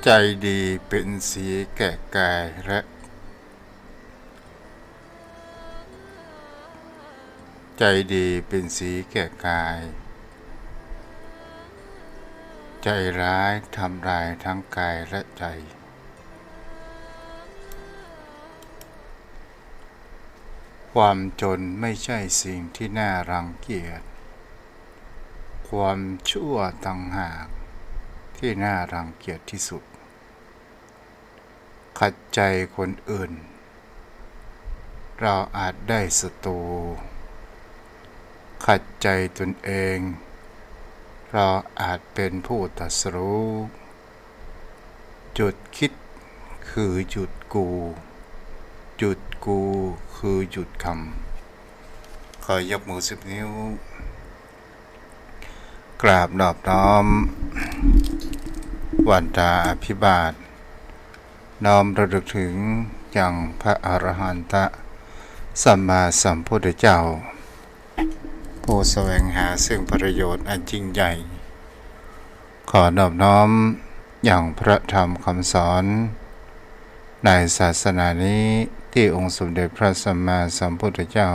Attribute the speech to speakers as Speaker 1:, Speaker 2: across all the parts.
Speaker 1: ใจดีเป็นสีแก่กายและใจดีเป็นสีแก่กายใจร้ายทำลายทั้งกายและใจความจนไม่ใช่สิ่งที่น่ารังเกียจความชั่วต่างหากที่น่ารังเกียจที่สุดขัดใจคนอื่นเราอาจได้ศัตรูขัดใจตนเองเราอาจเป็นผู้ตรัสรู้จุดคิดคือจุดกูจุดกูคือจุดคำขอยกมือ10 นิ้วกราบนอบน้อมวันตาอภิบาทน้อมระลึกถึงอย่างพระอรหันตสัมมาสัมพุทธเจ้าผู้แสวงหาซึ่งประโยชน์อันยิ่งใหญ่ขอนอบน้อมอย่างพระธรรมคำสอนในศาสนานี้ที่องค์สมเด็จพระสัมมาสัมพุทธเจ้า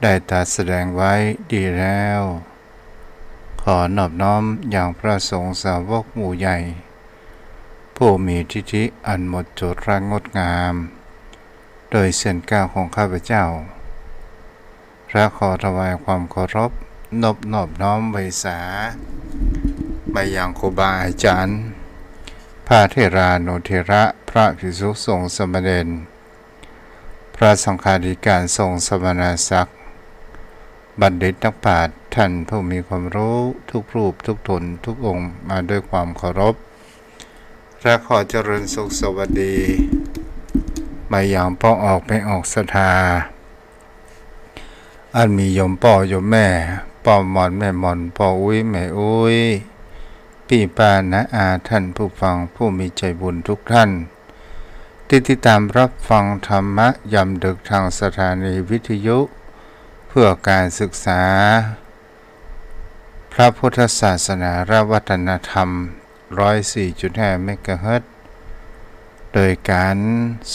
Speaker 1: ได้ตรัสแสดงไว้ดีแล้วขอนอบน้อมอย่างพระสงฆ์สาวกหมู่ใหญ่ผู้มีทิฏฐิอันหมดจดรักงดงามโดยเส้นก้าวของข้าพเจ้าและขอถวายความเคารพนอบน้อมไว้สาไปยังครูบาอาจารย์พระเถรานุเถระพระภิกษุสงฆ์สมณเณรพระสังฆาธิการสงฆ์สมณศักดิ์บัณฑิตนักปราชญ์ท่านผู้มีความรู้ทุกรูปทุกตนทุกองค์มาด้วยความเคารพและขอเจริญสุขสวัสดีมาอย่างพ่อออกไม่ออกศรัทธาอันมีโยมพ่อโยมแม่พ่อหมอนแม่หมอนพ่ออุ้ยแม่อุ้ยพี่ป้าน้าอาท่านผู้ฟังผู้มีใจบุญทุกท่านที่ติดตามรับฟังธรรมะยามดึกทางสถานีวิทยุเพื่อการศึกษาพระพุทธศาสนาและวัฒนธรรม 104.5 เมกะเฮิรตซ์โดยการ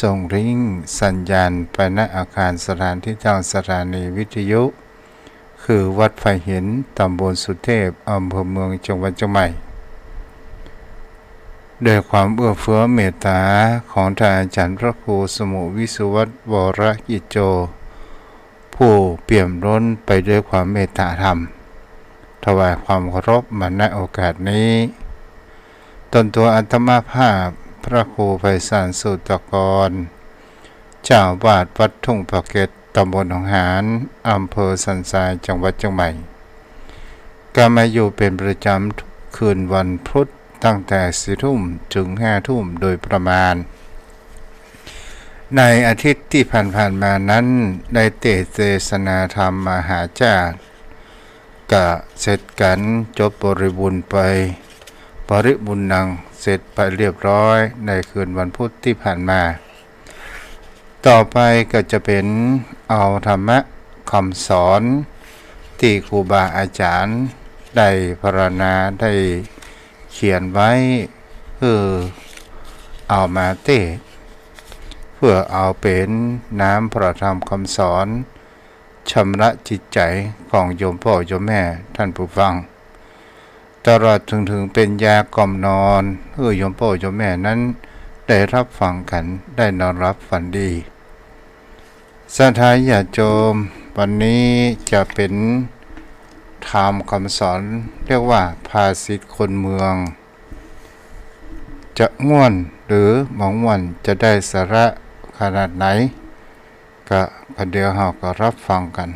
Speaker 1: ส่งริงสัญญาณไปณอาคารสถานที่ตั้งสถานีวิทยุคือวัดไฟหินตำบลสุเทพอำเภอเมืองจังหวัดเชียงใหม่โดยความเอื้อเฟื้อเมตตาของท่านอาจารย์พระครูสมุวิสุวัตรวรกิจโจผู้เปี่ยมล้นไปด้วยความเมตตาธรรมถวายความเคารพมาณโอกาสนี้ตนตัวอาตมาภาพพระครูไพศาลสุตกรเจ้าวาดวัดทุ่งปะเก็ดตำบลหนองหานอำเภอสันทรายจังหวัดเชียงใหม่ก็มาอยู่เป็นประจำทุกคืนวันพุธตั้งแต่4 ทุ่มถึง5 ทุ่มโดยประมาณในอาทิตย์ที่ผ่านมานั้นได้เทศนาธรรมมหาจารย์ก็เสร็จกันจบบริบูรณ์ไปบริบูรณ์นังเสร็จไปเรียบร้อยในคืนวันพุธที่ผ่านมาต่อไปก็จะเป็นเอาธรรมะคำสอนที่ครูบาอาจารย์ได้พรรณนาได้เขียนไว้คือเอามาเทศเพื่อเอาเป็นน้ำพระธรรมคำสอนชำระจิตใจของโยมพ่อโยมแม่ท่านผู้ฟังตลอดถึงเป็นยากล่อมนอนเพื่อโยมพ่อโยมแม่นั้นได้รับฟังกันได้นอนรับฝันดีศรัทธาญาติโยมวันนี้จะเป็นธรรมคำสอนเรียกว่าภาษิตคนเมืองจะง่วนหรือหมองม่วนจะได้สาระขนาดไหนก็เดี๋ยวเราก็รับฟังกัน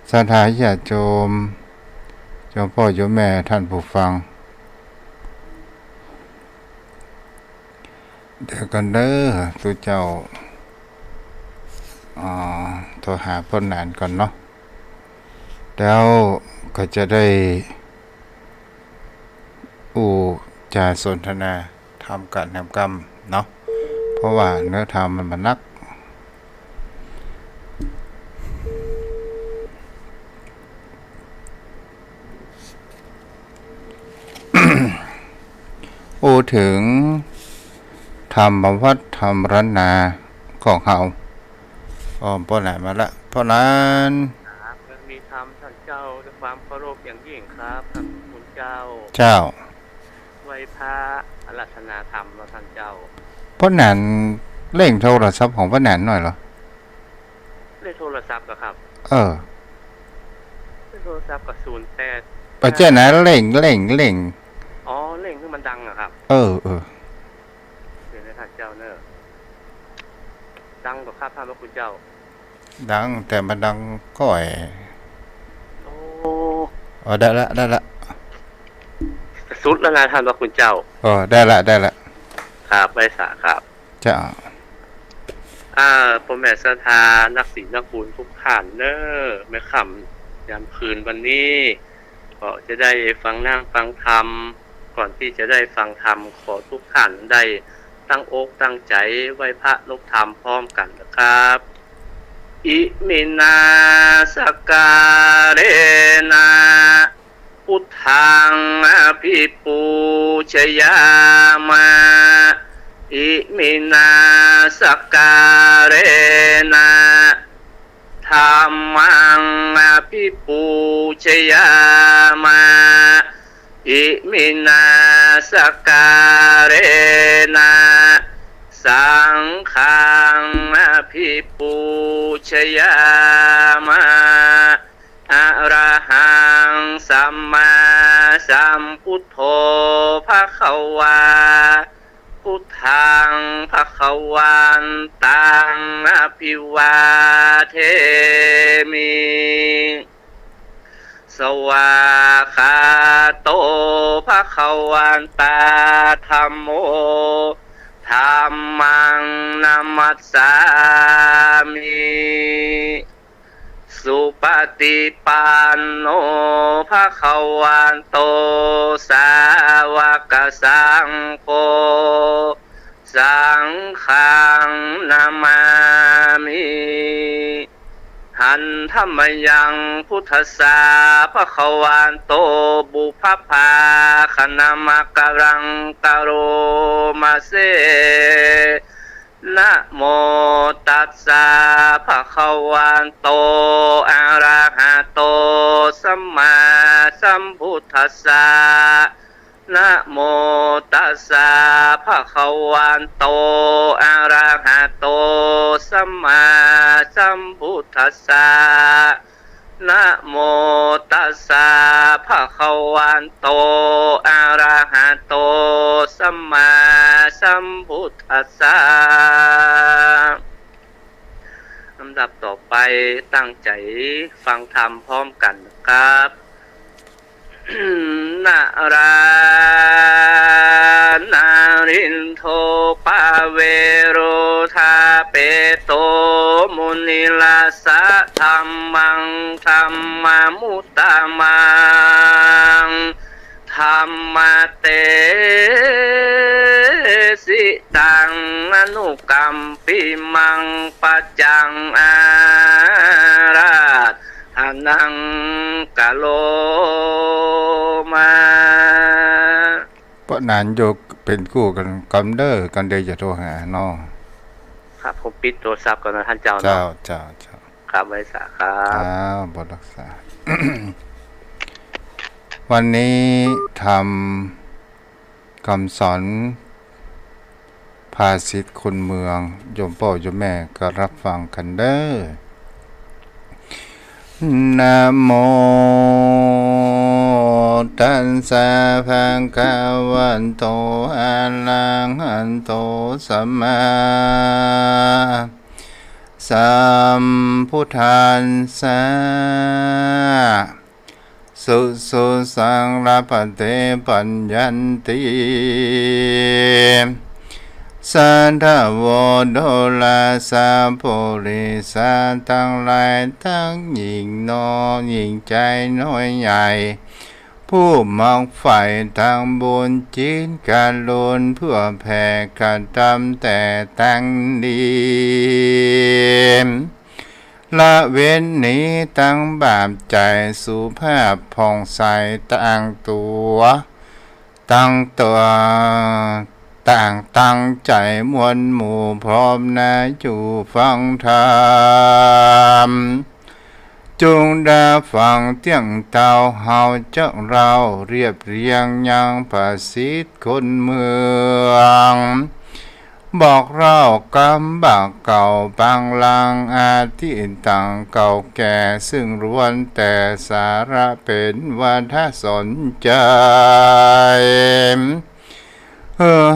Speaker 1: ศรัทธาญาติโยมโยมพ่อโยมแม่ท่านผู้ฟังเดี๋ยวกันเด้อตัวเจ้าโทรหาพ่นนานก่อนเนาะแล้วก็จะได้จะสนทนาทำการทำกรรมเนาะเพราะว่าเนื้อธรรมมันนัก พูดถึงธรรมวัดธรรมรนาของเขาพ่อไหนมาละพ่อนั้น
Speaker 2: ครับยังมีธรรมท่านเจ้าด้วยความเคารพอย่างยิ่งครับท่านคุณเจ้า
Speaker 1: เจ้า
Speaker 2: ไหวพระอารัธนาธรรมแล้วท่านเจ้า
Speaker 1: พ่อแหนนเล่งโทรศัพท์ของพ่อแหนนหน่อยเหรอ
Speaker 2: ได้โทรศัพท์กับครับได้โทรศัพท์กับ08
Speaker 1: ปัจเจนะเล่ง
Speaker 2: อ๋อเล่งที่มันดังอะครับเดี๋ยวนะท่านเจ้าเนอะดังกว่าครับท่านพระคุณเจ้า
Speaker 1: ดังแต่มันดังก้อย
Speaker 2: โอ้
Speaker 1: ได้ละ
Speaker 2: สุดแล้วนะท่านพระคุณเจ้า
Speaker 1: ได้ละ
Speaker 2: ครับไว้สาครับ
Speaker 1: เจ้า
Speaker 2: พ่อแม่ศรัทธานักศีลนักบุญทุกท่านเนอะแม่ค่ำยามคืนวันนี้ก็จะได้ฟังนั่งฟังธรรมก่อนที่จะได้ฟังธรรมขอทุกท่านได้ตั้งอกตั้งใจไหว้พระนกธรรมพร้อมกันนะครับอิมินาสการเรนะพุทธังอภิปูชยามะอิมินาสการเรนะธัมมังอภิปูชยามะอิมินาสการเรนะสังฆังอภิปูชยามะอะระหังสัมมาสัมพุทโธภควาพุทธังภวันตังอภิวาเทมิสวาคาโตภวันตาธัมโมธัมมังนัมมัสสามิสุปฏิปันโนภวันโตสาวกสังโฆสังฆังนามามิหันธัมมยังพุทธัสสะภวันโตบุพพาคณามะกะรังกะโรมาเสนะโมตัสสะภะคะวะโตอะระหะโตสัมมาสัมพุทธัสสะนะโมตัสสะภะคะวะโตอะระหะโตสัมมาสัมพุทธัสสะนะโมตัสสะภะคะวะโตอะระหะโตสัมมาสัมพุทธัสสะลำดับต่อไปตั้งใจฟังธรรมพร้อมกันนะครับนารานารินโทปาเวโรธาเปโตมุนิลาสะธัมมังธัมมามุตตามังธัมมาเตสิตังอนุกัมปิมังปัจจังอาราธหานังกะโลมา
Speaker 1: เพราะนานโยกเป็นคู่กันกันเด้อกันเดยจะโทรหาน้อง
Speaker 2: ครับผมปิดโทรศัพท์ก่อนนะท่านเจ้า
Speaker 1: เจ้า
Speaker 2: ครับไว้สาครับ
Speaker 1: บทรักษา วันนี้ทำคำสอนภาษิตคนเมืองโยมพ่อโยมแม่ก็รับฟังกันเด้อนะโมตัสสะภะคะวะโตอะระหะโตสัมมาสัมพุทธัสสะสุสังรัปเตปัญญันติสัทธโวโดลาสาปุริสาทั้งหลายทั้งหญิงน้อยหญิงใจน้อยใหญ่ผู้มักใฝ่ทางบุญจิตการลุนเพื่อแผ่การทำแต่ตั้งดีละเว้นนี้ตั้งบาปใจสุภาพผ่องใสตั้งตัว ตั้งตัวต่างตั้งใจมวลหมู่พร้อมนะอยู่ฟังธรรมจงได้ฟังเตียงเตาเฮาเจ้าเราเรียบเรียงยังประสิทธิ์คนเมืองบอกเรากำบากเก่าบางลางอาทิต่างเก่าแก่ซึ่งล้วนแต่สาระเป็นวันถ้าสนใจ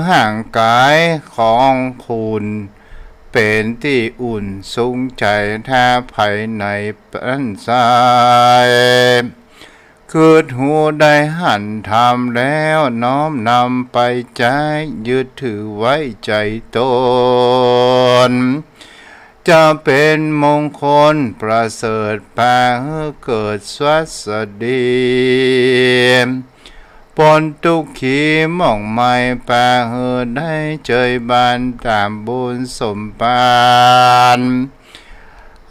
Speaker 1: ห่างกายของคุณเป็นที่อุ่นสูงใจถ้าภายในปันสายคือหูได้หันทำแล้วน้อมนำไปใจยึดถือไว้ใจตนจะเป็นมงคลประเสริฐแผ่เกิดสวัสดีปนทุกขีหม่องไม่แปรได้เจยบานตามบุญสมปาน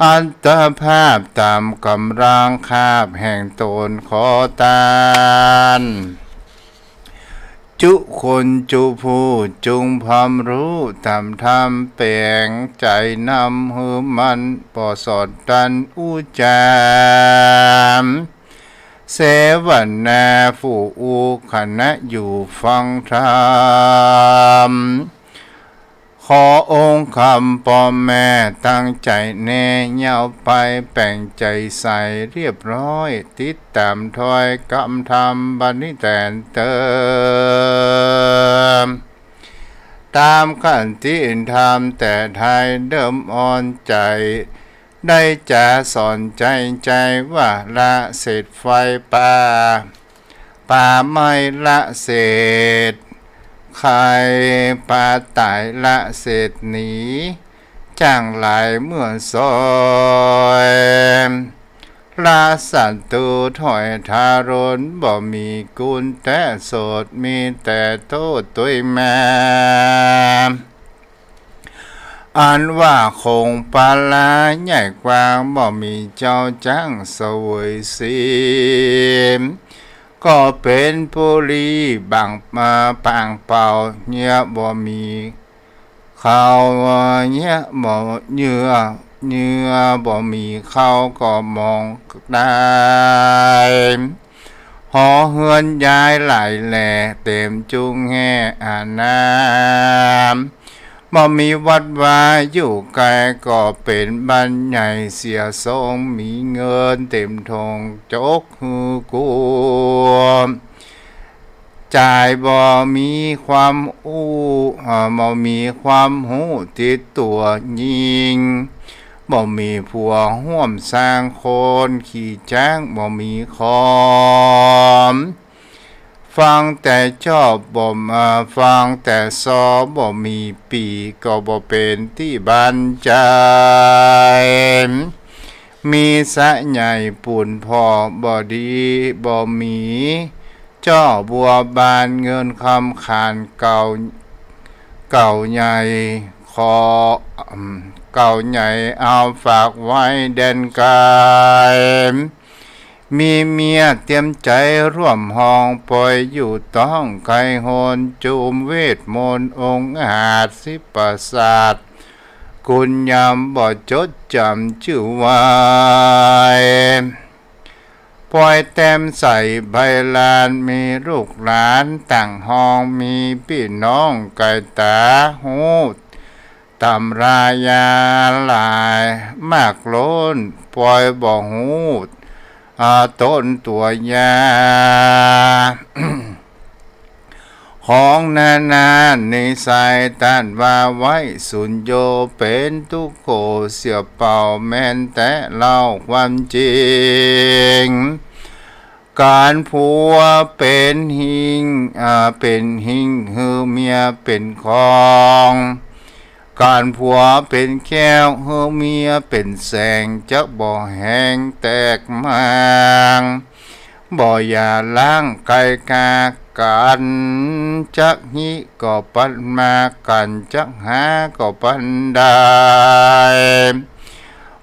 Speaker 1: อัตภาพตามกำลังคาบแห่งตนขอตานจุคนจุผู้จุงพร้อมรู้ตามธรรมเปล่งใจนำหือมันปอสอดดันอุจามเสวนาผู้อุคณะอยู่ฟังธรรมขอองค์คำพ่อแม่ตั้งใจแน่เย้าไปแป่งใจใส่เรียบร้อยติดตามถอยกำทำบันนิแตนเติมตามขันที่ทำแต่ไทยเดิมอ่อนใจได้จะสอนใจว่าละเศษไฟป่าไม่ละเศษใครป่าตายละเศษหนีจ้างหลายเมื่อซอยลาสัตตูถอยทารนบ่มีกุลแต่โสดมีแต่โทษตัวแม่อันว่าคงปาลาใหญ่กว้างบ่มีเจ้าจ้างเสวยสีก็เป็นปุรีบังมาปางเป่าเนื้อบ่มีเขาเนื้อบ่เนื้อบ่มีเขาก็มองได้หอเฮือนย้ายหลายแหล่เต็มจุงแห่อาน้ำบ่มีวัดวาอยู่ไกลก็เป็นบ้านใหญ่เสียทรงมีเงินเต็มทงจกหือกูจ่ายบ่มีความบ่มีความหูติดตัวยิงบ่มีผัวห่วมสร้างคนขี่จ้างบ่มีคอมฟังแต่ชอบบ่มาฟังแต่ซอบ่มีปีก็บ่เป็นที่บันใจมีสะใหญ่ปุ่นพอบ่ดีบ่มีจ้อบัวบานเงินคำขานเก่าใหญ่ขอเก่าใหญ่เอาฝากไว้แดนกายมีเมียเตรียมใจร่วมห้องปล่อยอยู่ต้องไกลโหนจูมเวทมนต์องค์อาจสิประสาทกุญยำบ่จดจำชื่อไว้ปล่อยแต้มใส่ใบลานมีลูกหลานต่างห้องมีพี่น้องไก่ตาหูตำรายาหลายมากล้นปล่อยบ่หูต้นตัวยา ของนาในสายต้านว่าไว้สุญโยเป็นทุกโขเสียเป่าแม่นแต่เล่าความจริงการผัวเป็นหิงหือเมียเป็นของการผัวเป็นแก้วหือเมียเป็นแสงจะบ่แห้งแตกมางบ่อย่าล้างไก่กากันจักหิก็ปันมากันจักหาก็ปันได้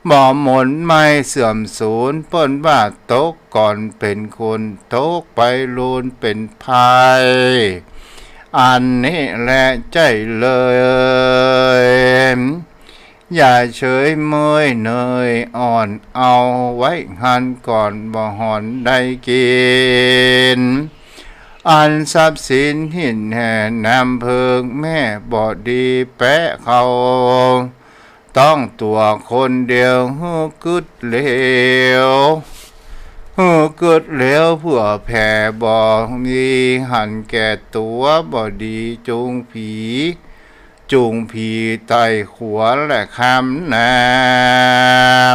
Speaker 1: บ่หมนไม่เสื่อมสูญเปิ้นว่าตกก่อนเป็นคนตกไปลูนเป็นภัยอันนี้แหละใจเลยอย่าเฉยเมยเนยอ่อนเอาไว้หันก่อนบ่หอนได้กินอันทรัพย์สินหินแห่น้ำเพิงแม่บ่ดีแปะเขาต้องตัวคนเดียวหูกึดเหลวหูกึดเหลวเพื่อแผ่บ่มีหันแก่ตัวบ่ดีจูงผีไต่ขัวและคำน้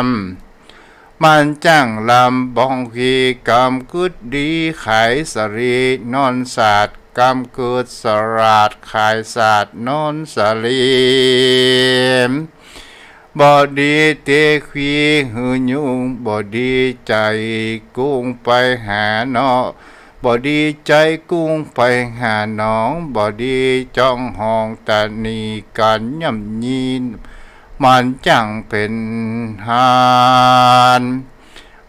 Speaker 1: ำมันจ้างลำบองพีกำกึดดีขายสรีนอนศาสตร์กำกึดสราดขายศาสตร์นอนสลีบอดีเตขีหือยุงบอดีใจกุ้งไปหาเนาะบอดีใจกุ้งไปหาน้องบอดีจ้องห้องตานีกันย่ำยีนมันจังเป็นหาน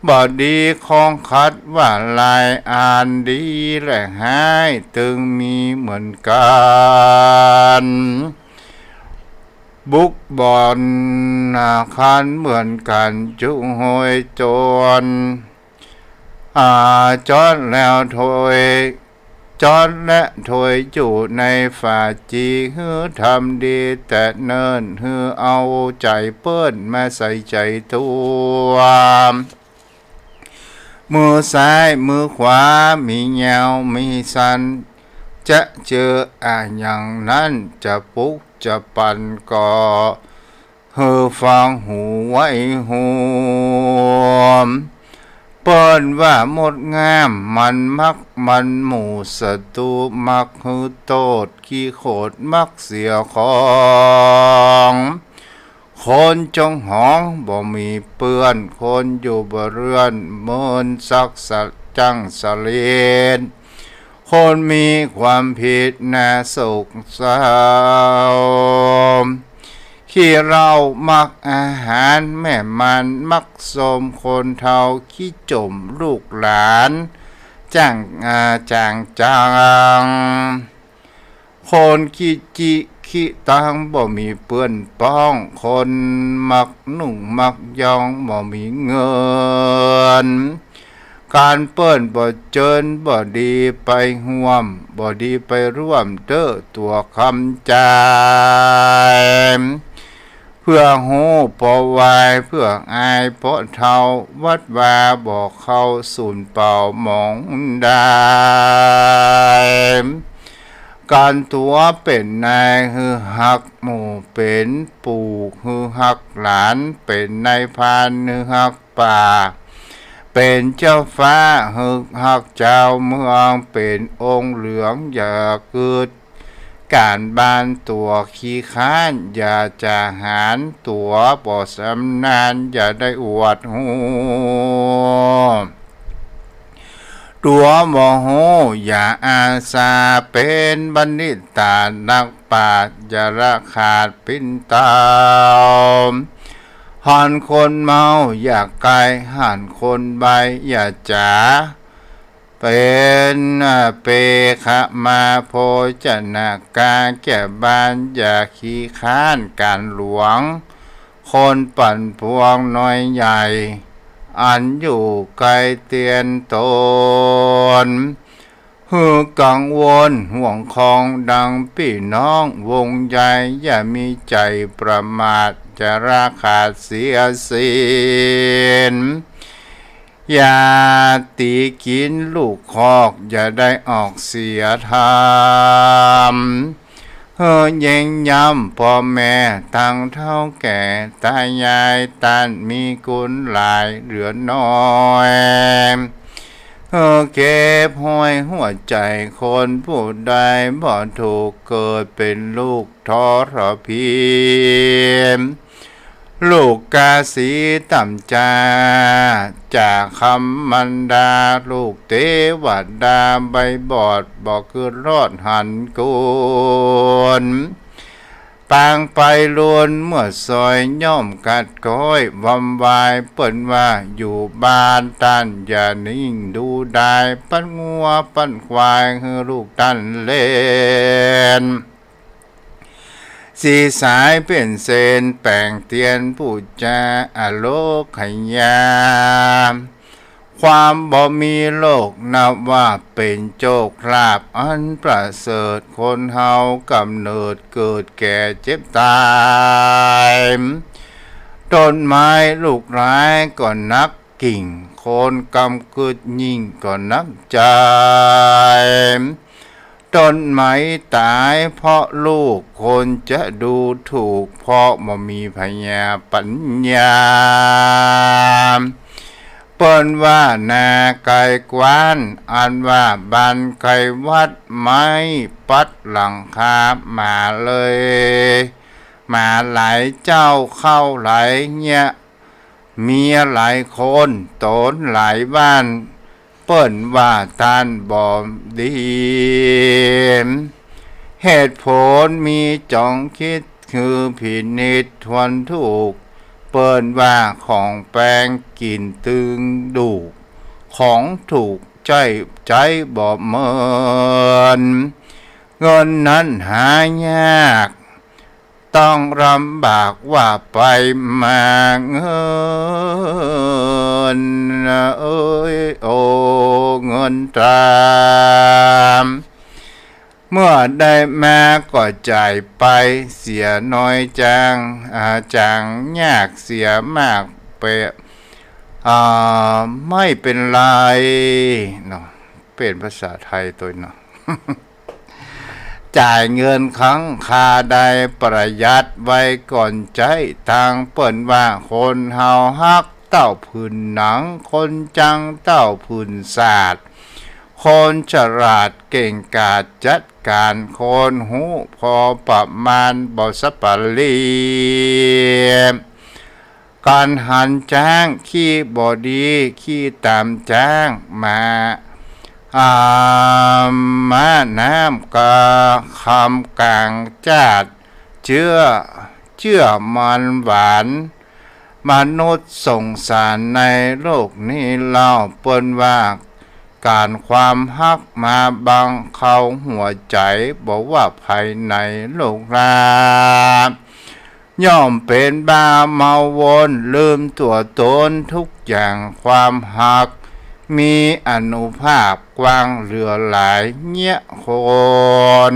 Speaker 1: บอดีของคัดว่าลายอ่านดีและหายตึงมีเหมือนกันบุกบอนอาคารเหมือนกันจุงหอยโจรจอดแล้วถอยจอดและถอยอยู่ในฝ่าจีฮือทำดีแต่เนิ่นฮือเอาใจเปิ้นมาใส่ใจตัวมือซ้ายมือขวามีเงามีสันจะเจออย่างนั้นจะปุกจะปั่นก่อเฮอฟังหูไว้หูเปิ้นว่าหมดงามมันมักมันหมู่ศัตรูมักฮือโตดขี้โขดมักเสียของคนจงหองบ่มีเปื้อนคนอยู่บ่เรือนเมินซักสัจจังสะเลนคนมีความผิดน่าโศกเศร้าขี้เรามักอาหารแม่มันมักสมคนเท่าขี้จมลูกหลานจ้างคนขี้จิขี้ตังบ่มีเปื้อนป้องคนมักนุ่งมักยองบ่มีเงินการเปิ้นบ่เจินบ่ดีไปห่วมบ่ดีไปร่วมเด้อตัวคำใจเพื่อหูปอวายเพื่ออายเพราะเท่าวัดวาบอกเข้าสูญเป่าหมองได้การตัวเป็นนายฮือหักหมู่เป็นปู่ฮือหักหลานเป็นนายพานฮือหักป่าเป็นเจ้าฟ้าฮึกหักเจ้าเมืองเป็นองค์เหลืองอย่าเกิดการบ้านตัวขี้ค้านอย่าจะหารตัวบ่สำนานอย่าได้อวดหูตัวโมโหอย่าอาสาเป็นบัณฑิตตานักปราชญ์อย่าละขาดปิ้นตามหันคนเมาอย่าไกลหันคนใบอย่าจ๋าเป็นเปขะมาโพจนาการแก่บ้านอย่าขี้ค้านการหลวงคนปั่นพวงน้อยใหญ่อันอยู่ไกลเตียนตนฮือกังวลห่วงคองดังพี่น้องวงใหญ่อย่ามีใจประมาทจะราขาดเสียศีลอย่าตีกินลูกคอกอย่าได้ออกเสียธรรมเย่งย้ำพ่อแม่ทั้งเท่าแก่ตายายตันมีกุลหลายเหลือน้อยเก็บห้อยหัวใจคนผู้ใดบ่ถูกเกิดเป็นลูกทรพีลูกกาสีต่ำจาจากคำมันดาลูกเทวดาใบบอดบอกคือรอดหันกุล ปางไปลวนเมื่อซอยย่อมกัดก้อยวำวายเปิ้นว่าอยู่บ้านตันอย่านิ่งดูได้ปั้นงัวปั้นควายคือลูกตันเล่นสีสายเป็นเซนแป่งเตียนผู้จาอโลกขยามความบ่มีโลกนับว่าเป็นโจกลาภอันประเสริฐคนเฮากำเนิดเกิดแก่เจ็บตายต้นไม้ลูกร้ายก็นักกิ่งโคนกำกึดยิ่งก็นักใจต้นไม้ตายเพราะลูกคนจะดูถูกเพราะบ่มีพญาปัญญาเปิ้นว่านาไก่กวานอันว่าบ้านไก่วัดไม้ปัดหลังคามาเลยมาหลายเจ้าเข้าหลายเนี่ยเมียหลายคนโตนหลายบ้านเปิ้นว่าท่านบ่ดีเหตุผลมีจองคิดคือผิดนิดทวนถูกเปิ้นว่าของแปลงกินตึงดูของถูกใจบ่เมินเงินนั้นหายากต้องลำบากว่าไปมาเงินเอ้ยโอเงินตามเมื่อได้มาก็จ่ายไปเสียน้อยจังจังยากเสียมากไปไม่เป็นไรเนาะเป็นภาษาไทยตัวเนาะ จ่ายเงินครั้งคาใดประหยัดไว้ก่อนใจทางเปิ้นว่าคนเฮาฮักเต้าพื้นหนังคนจังเต้าพื้นศาสตร์คนฉลาดเก่งกาจจัดการคนหูพอประมาณบ่สัปลีการหันจ้างขี้บ่ดีขี้ตามจ้างมามาน้ำกะคำกลางจาดเชื่อมันหวานมนุษย์สงสารในโลกนี้เล่าเปิ้นว่าการความฮักมาบังเขาหัวใจบอกว่าภายในโลกราย่อมเป็นบ้าเมาวนลืมตัวตนทุกอย่างความฮักมีอนุภาพกว้างเหลือหลายเงี้ยคน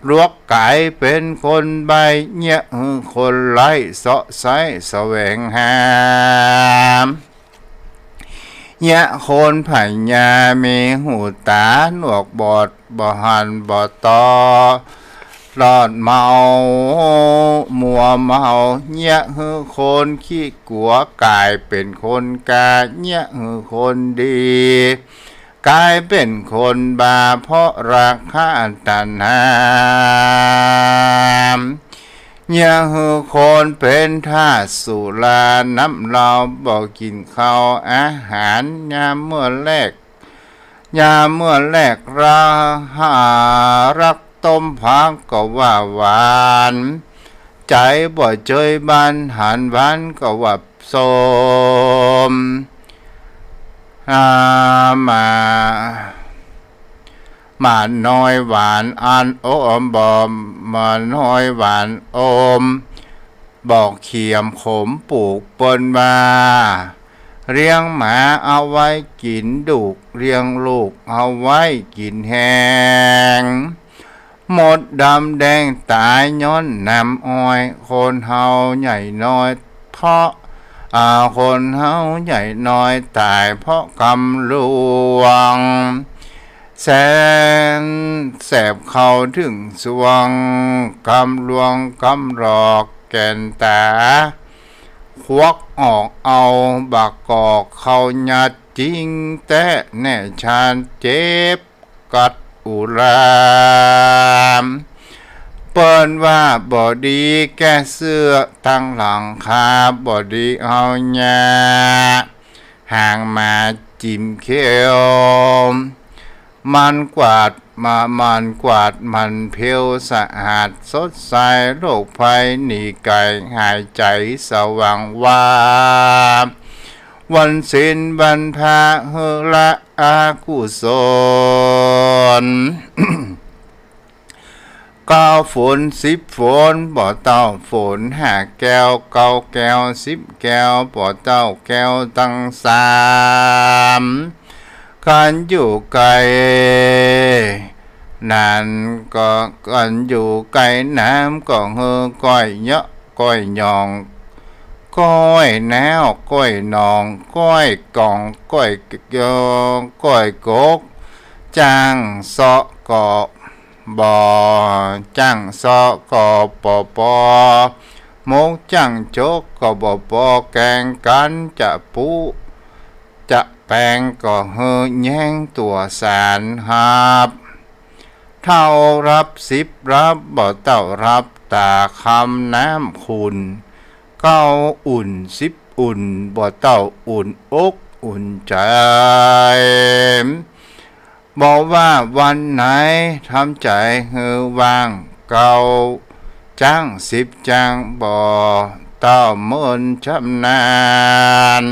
Speaker 1: ลวกไก่เป็นคนใบเงี้ยคนไร้เสาะไสแสวงหาเงี้ยคนไผ่ยามีหูตาหนวกบอดบ่หันบ่ตอหลอดเมามัวเมาเงี้ยคนขี้กัวกลายเป็นคนกาเงี้ยคนดีกลายเป็นคนบาเพราะราคาตัณหาเนี่ยคนเป็นท่าสุราน้ำเราบอกกินข้าวอาหารยามเมื่อแรกรักต้มผักก็ว่าหวานใจบ่เจยบ้านหันหวานก็ว่าส้มมาน้อยหวานอันโอมบอมมาน้อยหวานโอมบอกเขียมขมปลูกปนมาเลี้ยงหมาเอาไว้กินดุกเลี้ยงลูกเอาไว้กินแห้งหมดดำแดงตายย้อนน้ำอ้อยคนเฮาใหญ่น้อยเพราะคนเฮาใหญ่น้อยตายเพราะกำลวงแสบเข้าถึงสวงกำลวงกำรอกแก่นตาควักออกเอาบักกอกเขาหยัดจริงแต่แน่ชานเจ็บกัดอุรามเปิ้นว่าบ่ดีแก้เสื้อตั้งหลังคาบ่ดีเอาหญ้าห่างมาจิ้มเขียว มันกวาดมันเพียวสะอาดสดใสโรคภัยหนีไกลหายใจสว่างวาบวันศีลบรรพาเฮละอากุศล 9 ฝน 10 ฝนบ่เต้าฝน5 แก้ว9 แก้ว10 แก้วบ่เต้าแก้วตั้ง3การอยู่ไกลนั่นก็การอยู่ไกลน้ำก็เฮอก้อยเยอะก้อยหยองก้อยแนวก้อยนองก้อยกองก้อยเกยก้อยกกจางเสาะกอบ่อจังซอก็ปอปอมกจังโจกก็บ่ปอแกงกันจะปูจะแปลงก็เฮอแย่งตัวสารหับเท่ารับ10รับบ่เต้ารับตาคำน้ำคุณ9 อุ่น10 อุ่นบ่เต้าอุ่นอกอุ่นใจบอกว่าวันไหนทำใจเฮือว่างเก่าจ้าง10จ้างบ่เต้าเมินชำนาญ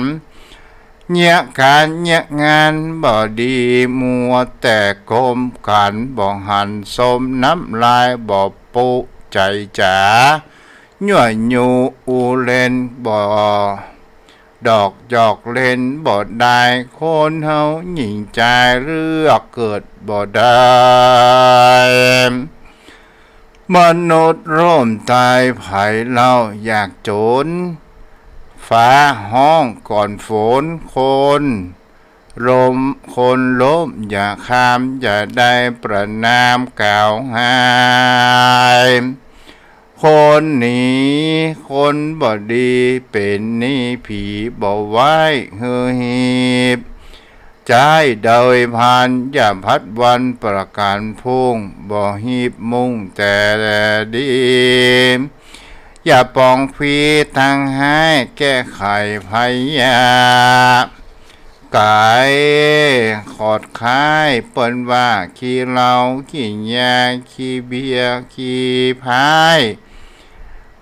Speaker 1: เงียการเงียงานบ่ดีมัวแต่กลมกันบ่หันสมน้ำลายบ่ปุใจจ๋ายั่วยูอูเล่นบ่ดอกหยอกเล่นบ่ได้คนเฮาหญิงใจเลือกเกิดบ่ได้มนุษย์ร่มตายไผเล่าอยากจนฟ้าห้องก่อนฝนคนลมคนล้มอย่าข้ามอย่าได้ประนามกล่าวหายคนหนีคนบ่ดีเป็นนี่ผีบ่ไว้เฮือหีบใจโดยผ่านอย่าพัดวันประการพุ่งบ่หีบมุ่งแต่ดีอย่าปองฟีทางให้แก้ไขพยากายขอดคายเปิ้นว่าขี้เหล้าขี้ยาขี้เบียร์ขี้พาย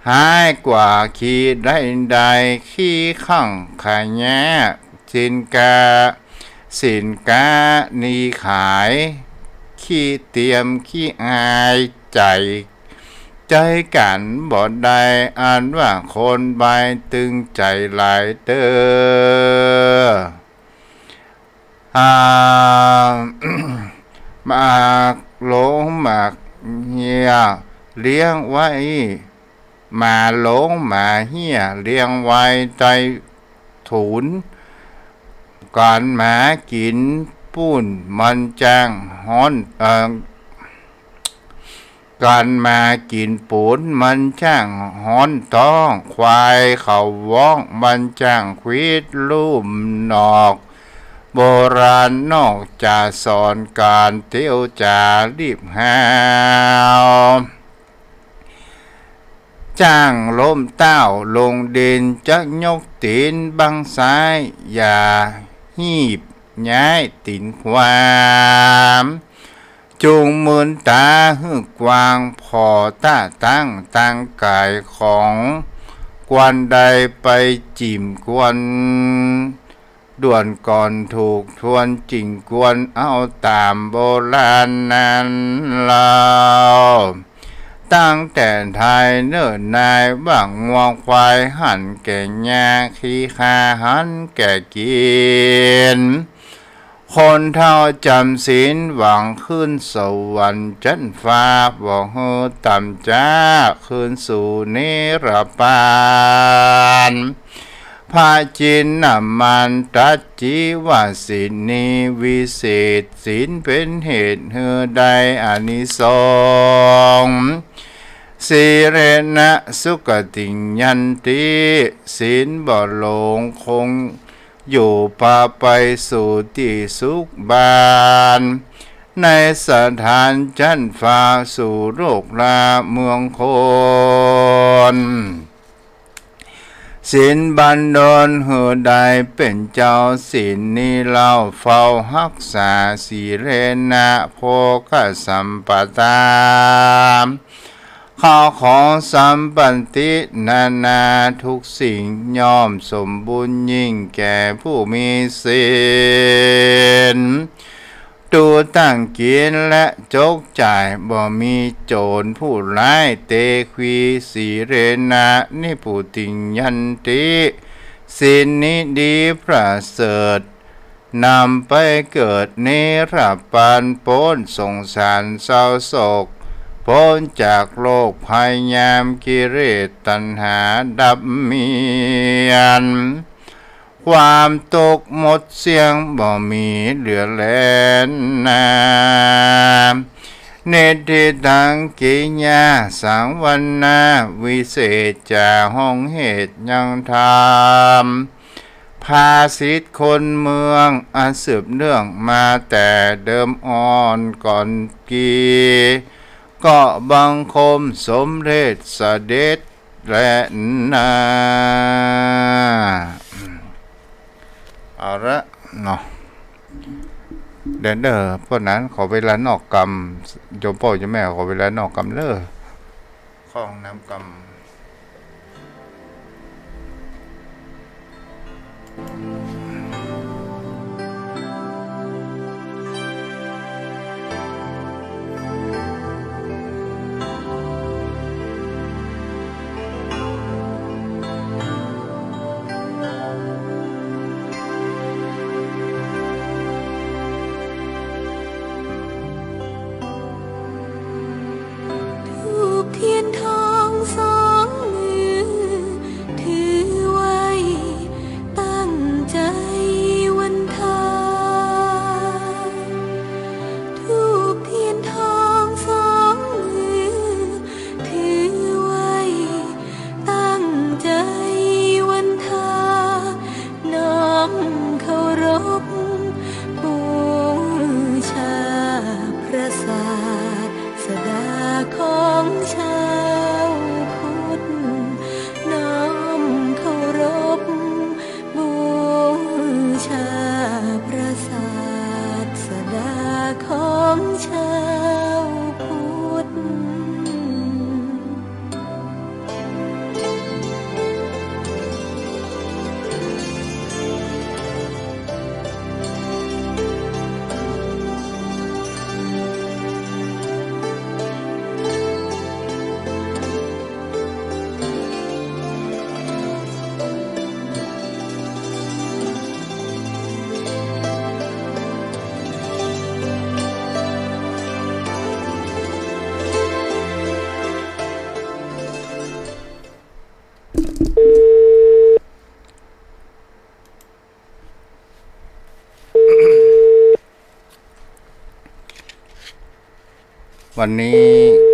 Speaker 1: หายกว่าขี้ได้ขี้ข้างขายแย่สินกานีขายขี้เตรียมขี้อายใจกันบ่ได้อ่านว่าคนใบตึงใจหลายเด้อหมากหลงหมากเหียเลี้ยงไว้มาหลงมาเหียเลี้ยงไว้ใจถุนก่อนหมากินปุ้นมันจ้างฮ้อนการมากินปูนมันจ้างฮ้อนต้องควายเขาว้องมันจ้างควิดลุ่มนอกโบราณนอกจะสอนการเที่ยวจารีบหาวจ้างล้มเต้าลงดินจักยกตีนบังซ้ายอย่าหีบย้ายตีนความจูงมืนตาหือกวางพอตาตั้งกายของกวนใดไปจิ้มกวนด่วนก่อนถูกทวนจิงกวนเอาตามโบราณนั้นเราตั้งแต่ไทยเนิ่นนายบังงวงควายหันแก่ยาขี้คาหันแก่กินคนเท่าจำศีลหวังขึ้นสวรรค์จันฟ้าบอกเฮอต่ำจ้าขึ้นสู่นิรปานพาจินนำมันตัดจีวาสินนีวิเศษศีลเป็นเหตุเฮือใดอานิสงส์สิเรนะสุกติยันติศีลบ่หลงคงอยู่พาไปสู่ที่สุขบานในสถานจันฟ้าสู่โลกลาเมืองคน ศีลบันดลหือใดเป็นเจ้าศีลนี้เล่าเฝ้ารักษาสีเรนะโภคสัมปทาข้าของสัมปันตินานาทุกสิ่งย่อมสมบูรณ์ยิ่งแก่ผู้มีศีลตูตั้งกินและจกจ่ายบ่มีโจรผู้ร้ายเตควีสีเรนะนิปุติยันติศีลนี้ดีประเสริฐนำไปเกิดเนรปานพ้นสงสารเศร้าโศกพ้นจากโลกภัยยามกิเลสตัณหาดับเมียนความตกหมดเสียงบ่มีเหลือแลนาเนติตังกิญาสังวันนาวิเศษจาห้องเหตุยังธรรมภาสิทธิคนเมืองอันสืบเนื่องมาแต่เดิมอ่อนก่อนกีก็บังคมสมเด็จเสด็จและนาเอาละเนาะเดินเพราะนั้นขอเวลานอกกรรมโยมพ่อโยมแม่ขอเวลานอกกรรมข้องน้ำกรรม
Speaker 3: เทียนทองสองมือถือไว้ตั้งใจวันทาทูบเทียนทองสองมือถือไว้ตั้งใจวันทาน้อมเคารพบูชาพระศาสดาของชาวพุทธน้อมเคารพบูชาพระศาสดาของชาวพุทธ
Speaker 1: วันนี้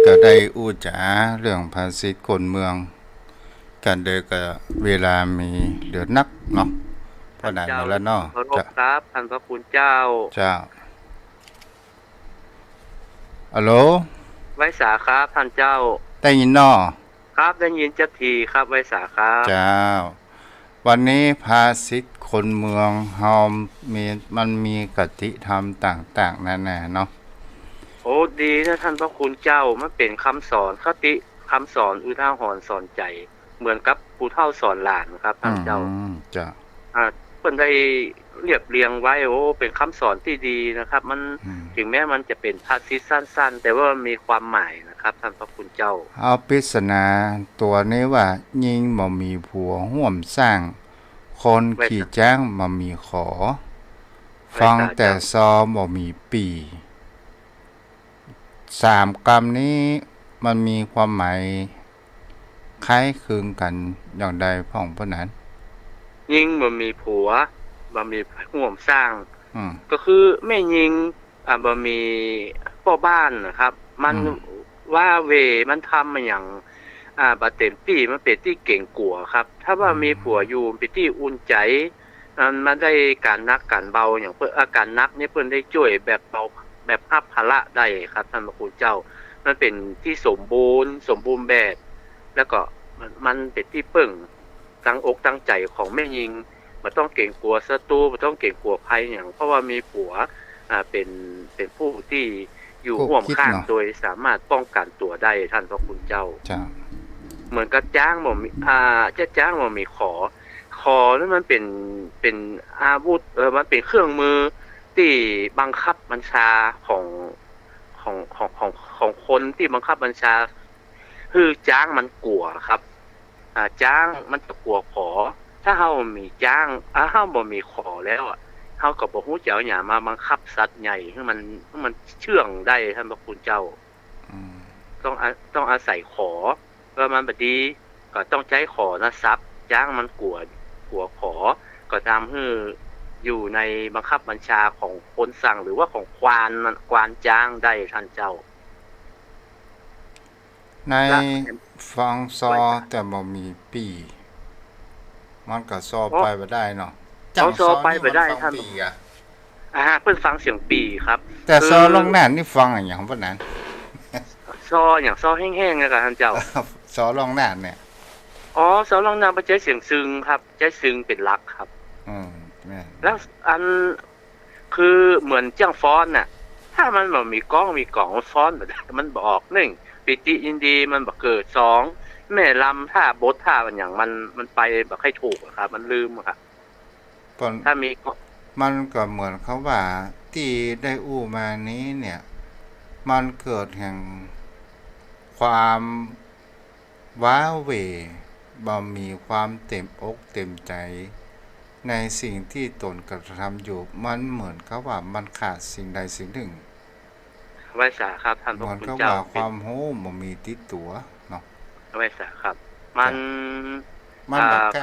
Speaker 1: ก็ได้อู้จ๋าเรื่องภาษิตคนเมืองกันเดยก็เวลามีเหลือนักเนาะเพราะนั้นแล้วเนาะ
Speaker 2: เคารพครับท่านพระคุณเจ้า
Speaker 1: เจ้าฮัลโหล
Speaker 2: ไว้สาครับท่านเจ้า
Speaker 1: ได้ยินเนาะ
Speaker 2: ครับได้ยินจักทีครับไว้สาครับ
Speaker 1: เจ้าวันนี้ภาษิตคนเมืองเฮามันมีกติธรรมต่างๆนั่นแหละเนาะ
Speaker 2: โอ้ดีนะท่านพระคุณเจ้ามันเป็นคำสอนคติคำสอนอุทาหรณ์สอนใจ เหมือนกับผู้เฒ่าสอนหลานครับท่านเจ้า
Speaker 1: จ้า
Speaker 2: เพิ่นได้เรียบเรียงไว้โอ้เป็นคำสอนที่ดีนะครับ มันถึงแม้มันจะเป็นภาษิตสั้นๆ แต่ว่ามันมีความหมายนะครับท่านพระคุณเจ้า
Speaker 1: เอาปริศนาตัวนี้ว่ายิงบ่มีผัวห่วมสร้าง คนขี่จ้างบ่มีขอ ฟังแต่ซอบ่มีปี3 กรรมนี้มันมีความหมายคล้ายคลึงกันอย่างใดพ่องเพราะนั้น
Speaker 2: ยิ่งบ่มีผัวบ่มีห่วมสร้าง
Speaker 1: อืม
Speaker 2: ก็คือแม่ยิงบ่มีพ่อบ้านนะครับ มันว่าเวมันทำมาอย่างบ่เต็มที่มันเป็นที่เก่งกลัวครับ ถ้าว่ามีผัวอยู่เป็นที่อุ่นใจมันได้การนักการเบาอย่างเพิ่นอาการนักนี่เพิ่นได้ช่วยแบบเบาแบบรับภาระได้ครับท่านพระคุณเจ้า มันเป็นที่สมบูรณ์แบบ แล้วก็มันเป็นที่ปึ้ง ตั้งอกตั้งใจของแม่ยิงบ่ต้องเกรงกลัวศัตรูบ่ต้องเกรงกลัวภัยหยังเพราะว่ามีผัวเป็นผู้ที่อยู่ร่วมข้างโดยสามารถป้องกันตัวได้ท่านพระคุณเจ้า
Speaker 1: จ้า
Speaker 2: เหมือนกับจ้างบ่มีจะจ้างบ่มีขอนั้นมันเป็นอาวุธมันเป็นเครื่องมือที่บังคับบัญชาของคนที่บังคับบัญชาคือจ้างมันกลัวครับจ้างมันจะกลัวขอถ้าเฮามีจ้างเฮาบ่มีขอแล้วเฮาก็บ่ฮู้จะเอาหยังมาบังคับสัตว์ใหญ่ให้มันเชื่องได้ท่านพระคุณเจ้าต้องอาศัยขอว่ามันบ่ดีก็ต้องใช้ขอนะทรัพย์จ้างมันกลัวขอก็ตามให้อยู่ในบังคับบัญชาของคนสั่งหรือว่าของควานจ้างได้ท่านเจ้า
Speaker 1: ในฟังซอแต่บ่มีปีมันก็ซอไปบ่ได้เนาะ
Speaker 2: ซอไปบ่ได้ท่านเพิ่นฟังเสียงปีครับ
Speaker 1: แต่ซอลงนั่นนี่ฟังหยังบ่นั้น
Speaker 2: ซอหยังซอแห้งๆนะครับท่านเจ้า
Speaker 1: ซอลงนั่นเนี่ย
Speaker 2: ซอลงนั่นบ่ใช้เสียงซึงครับใช้ซึงเป็นหลักครับ
Speaker 1: แม่น
Speaker 2: แล้วอันคือเหมือนจ้างฟ้อนน่ะถ้ามันบ่มีก้องมีกล่องฟ้อนบ่ได้มันบ่ออก1ปิติยินดีมันบ่เกิด2แม่ลำท่าบทท่ามันหยังมันไปบ่ค่อยถูกครับมันลืมครับถ้ามี
Speaker 1: มันก็เหมือนเขาว่าที่ได้อู้มานี้เนี่ยมันเกิดแห่งความว้าเหวบ่มีความเต็มอกเต็มใจในสิ่งที่ตนกระทำอยู่มันเหมือนกับว่ามันขาดสิ่งใดสิ่งหนึ่ง
Speaker 2: ไว้สาครับท่านพระคุณเจ้า
Speaker 1: ว่าความโหบ่มีติดตัวเนาะ
Speaker 2: ไว้สาครับมัน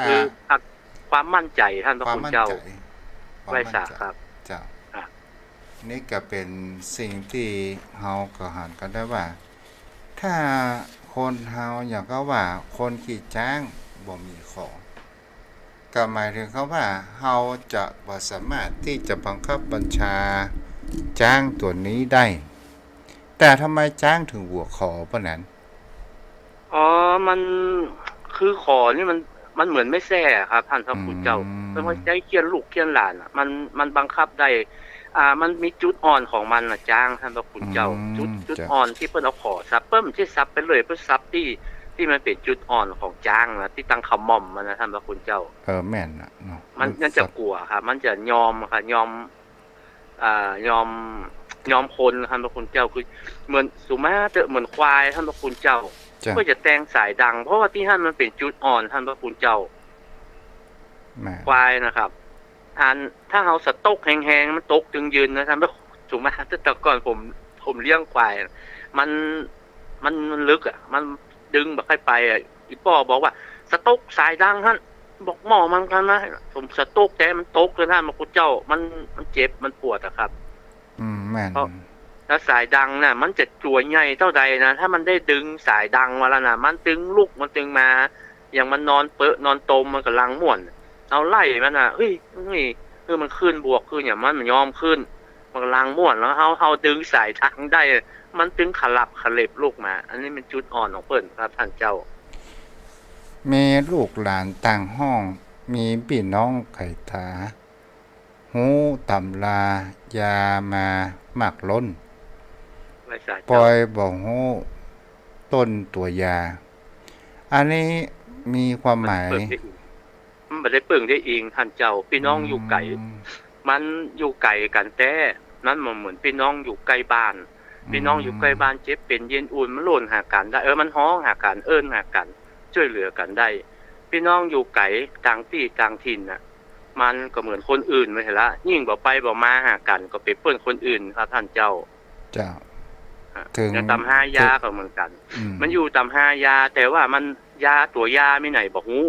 Speaker 2: คือความมั่นใจท่านพระคุณเจ้าไว้สาครับ
Speaker 1: เจ้านี่ก็เป็นสิ่งที่เฮาก็หันกันได้ว่าถ้าคนเฮาอย่างก็ว่าคนขี้จ้างบ่มีของก็หมายถึงเขาว่าเฮาจะบ่สามารถที่จะบังคับบัญชาจ้างตัวนี้ได้แต่ทำไมจ้างถึงหัวขอปะนั้น
Speaker 2: มันคือขอนี่มันเหมือนไม่แซ่ครับท่านพระคุณเจ้าต้องใช้เคียนลูกเคียนหลานมันบังคับได้มันมีจุดอ่อนของมันจ้างท่านพระคุณเจ้าจุดอ่อนที่เพิ่นเอาขอซับเพิ่นสิซับไปเลยเพิ่นซับที่มันเป็นจุดอ่อนของจ้างนะที่ตั้งคำม่อมมันนะท่านพระคุณเจ้า
Speaker 1: แม่นน่ะเนาะ
Speaker 2: มันจะกลัวครับมันจะยอมค่ะยอมคนท่านพระคุณเจ้าคือเหมือนสุมาเตเหมือนควายท่านพระคุณเจ้าเพื่อจะแต่งสายดังเพราะว่าที่ท่านมันเป็นจุดอ่อนท่านพระคุณเจ้าควายนะครับถ้าเฮาสต๊อกแห้งๆมันตกจึงยืนนะท่านพระสุมาแต่ก่อนผมเลี้ยงควายมันลึกมันดึงบ่ค่อยไปอีป้อบอกว่าสต๊อกสายดังท่านบอกหมอมันกันนะผมสต๊อกแต่มันตกเลยท่านพระคุณเจ้ามันเจ็บมันปวดครับ
Speaker 1: แม่น
Speaker 2: แล้วสายดังน่ะมันจะตัวใหญ่เท่าใดนะถ้ามันได้ดึงสายดังมาแล้วนะมันตึงลุกมันตึงมาอย่างมันนอนเปอะนอนตมมันกำลังม่วนเอาไล่มันน่ะเฮ้ยคือมันขึ้นบวกขึ้นอย่างมันยอมขึ้นมันกำลังม่วนแล้วเฮาดึงสายดังได้มันตึงขลับขเล็บลูกมาอันนี้เป็นจุดอ่อนของเพิ่นครับท่านเจ้า
Speaker 1: มีลูกหลานต่างห้องมีพี่น้องไก่ตาหูตำลายามาหมักล้นปล่อยบ่ฮู้ต้นตัวยาอันนี้มีความหมาย
Speaker 2: มันบ่ได้เปิ่งได้เองท่านเจ้าพี่น้องอยู่ไกลมันอยู่ไกลกันแต่นั้นมันเหมือนพี่น้องอยู่ใกล้บ้านพี่น้องอยู่ใกล้บ้านเจ็บเป็นเย็นอุ่นมันโลนหากันได้มันฮ้องหากันเอิ้นหากันช่วยเหลือกันได้พี่น้องอยู่ไกลต่างที่ต่างถิ่นน่ะมันก็เหมือนคนอื่นไม่ใช่ละยิ่งบ่ไปบ่มาหากันก็ไปเปิ้นคนอื่นครับท่านเจ้าถึงตำ5ยาก็เหมือนกันมันอยู่ตำ5ยาแต่ว่ามันยาตัวยามีไหนบ่ฮู้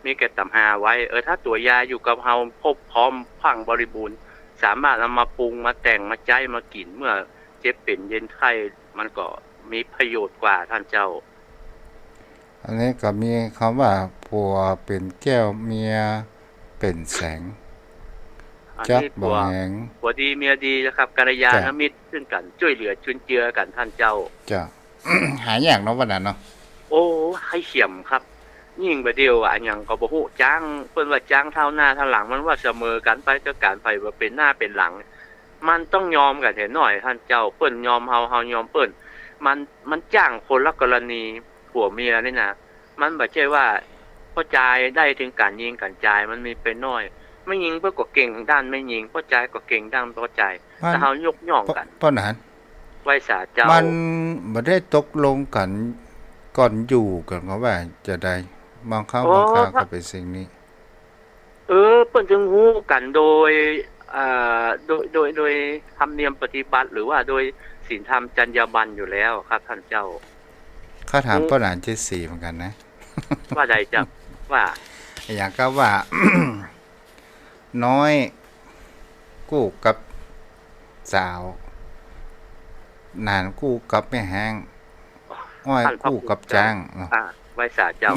Speaker 2: มีแค่ตำ5ไว้ถ้าตัวยาอยู่กับเฮาครบพร้อมพังบริบูรณ์สามารถเอามาปรุงมาแต่งมาใจมากินเมื่อเจ็บเป็นเย็นไข้มันก็มีประโยชน์กว่าท่านเจ้า
Speaker 1: อันนี้ก็มีคำว่าผัวเป็นแก้วเมียเป็นแสงจักบ่แหง
Speaker 2: ผัวดีเมียดีนะครับกัลยาณมิตรซึ่งกันช่วยเหลือจุนเจือกันท่านเจ้า
Speaker 1: หาอย่างเนาะวันนั้นเนาะ
Speaker 2: โอ้ให้เขียมครับ ยิ่งไปเดียวอันหยังก็บ่ฮู้จ้างเพิ่นว่าจ้างเท่าหน้าเท่าหลังมันว่าเสมอกันไปก็การไผว่าเป็นหน้าเป็นหลัง มันต้องยอมกันเห็นหน่อยท่านเจ้าเปิ้นยอมเฮายอมเปิ้นมันจ้างคนละกรณีผัวเมียนี่นะมันบ่ใช่ว่าพอจ่ายได้ถึงการยิงกันจ่ายมันมีเป็นน้อยไม่ยิงเพิ่นก็เก่งด้านไม่ยิงพอจ่ายก็เก่งด้านพอจ่ายแต่เฮายกย่องกัน
Speaker 1: ป้อนนั้น
Speaker 2: ไว้สาเจ้า
Speaker 1: มันบ่ได้ตกลงกันก่อนอยู่กันก็ว่าจะได้บางครั้งบางคราวก็เป็นสิ่งนี้
Speaker 2: เปิ้นจึงฮู้กันโดยโดยธรรมเนียมปฏิบัติหรือว่าโดยศีลธรรมจรรยาบรรณอยู่แล้วครับท่านเจ้า
Speaker 1: ข้าถามป้อนาน74เหมือนกันนะ
Speaker 2: ว่าใดจ้ะว่า
Speaker 1: อย่างก็ว่า น้อยกู้กับสาว นานกู้กับแม่แห้งอ้อยกู้กับจ้างเนาะ
Speaker 2: ไว้สาเจ้า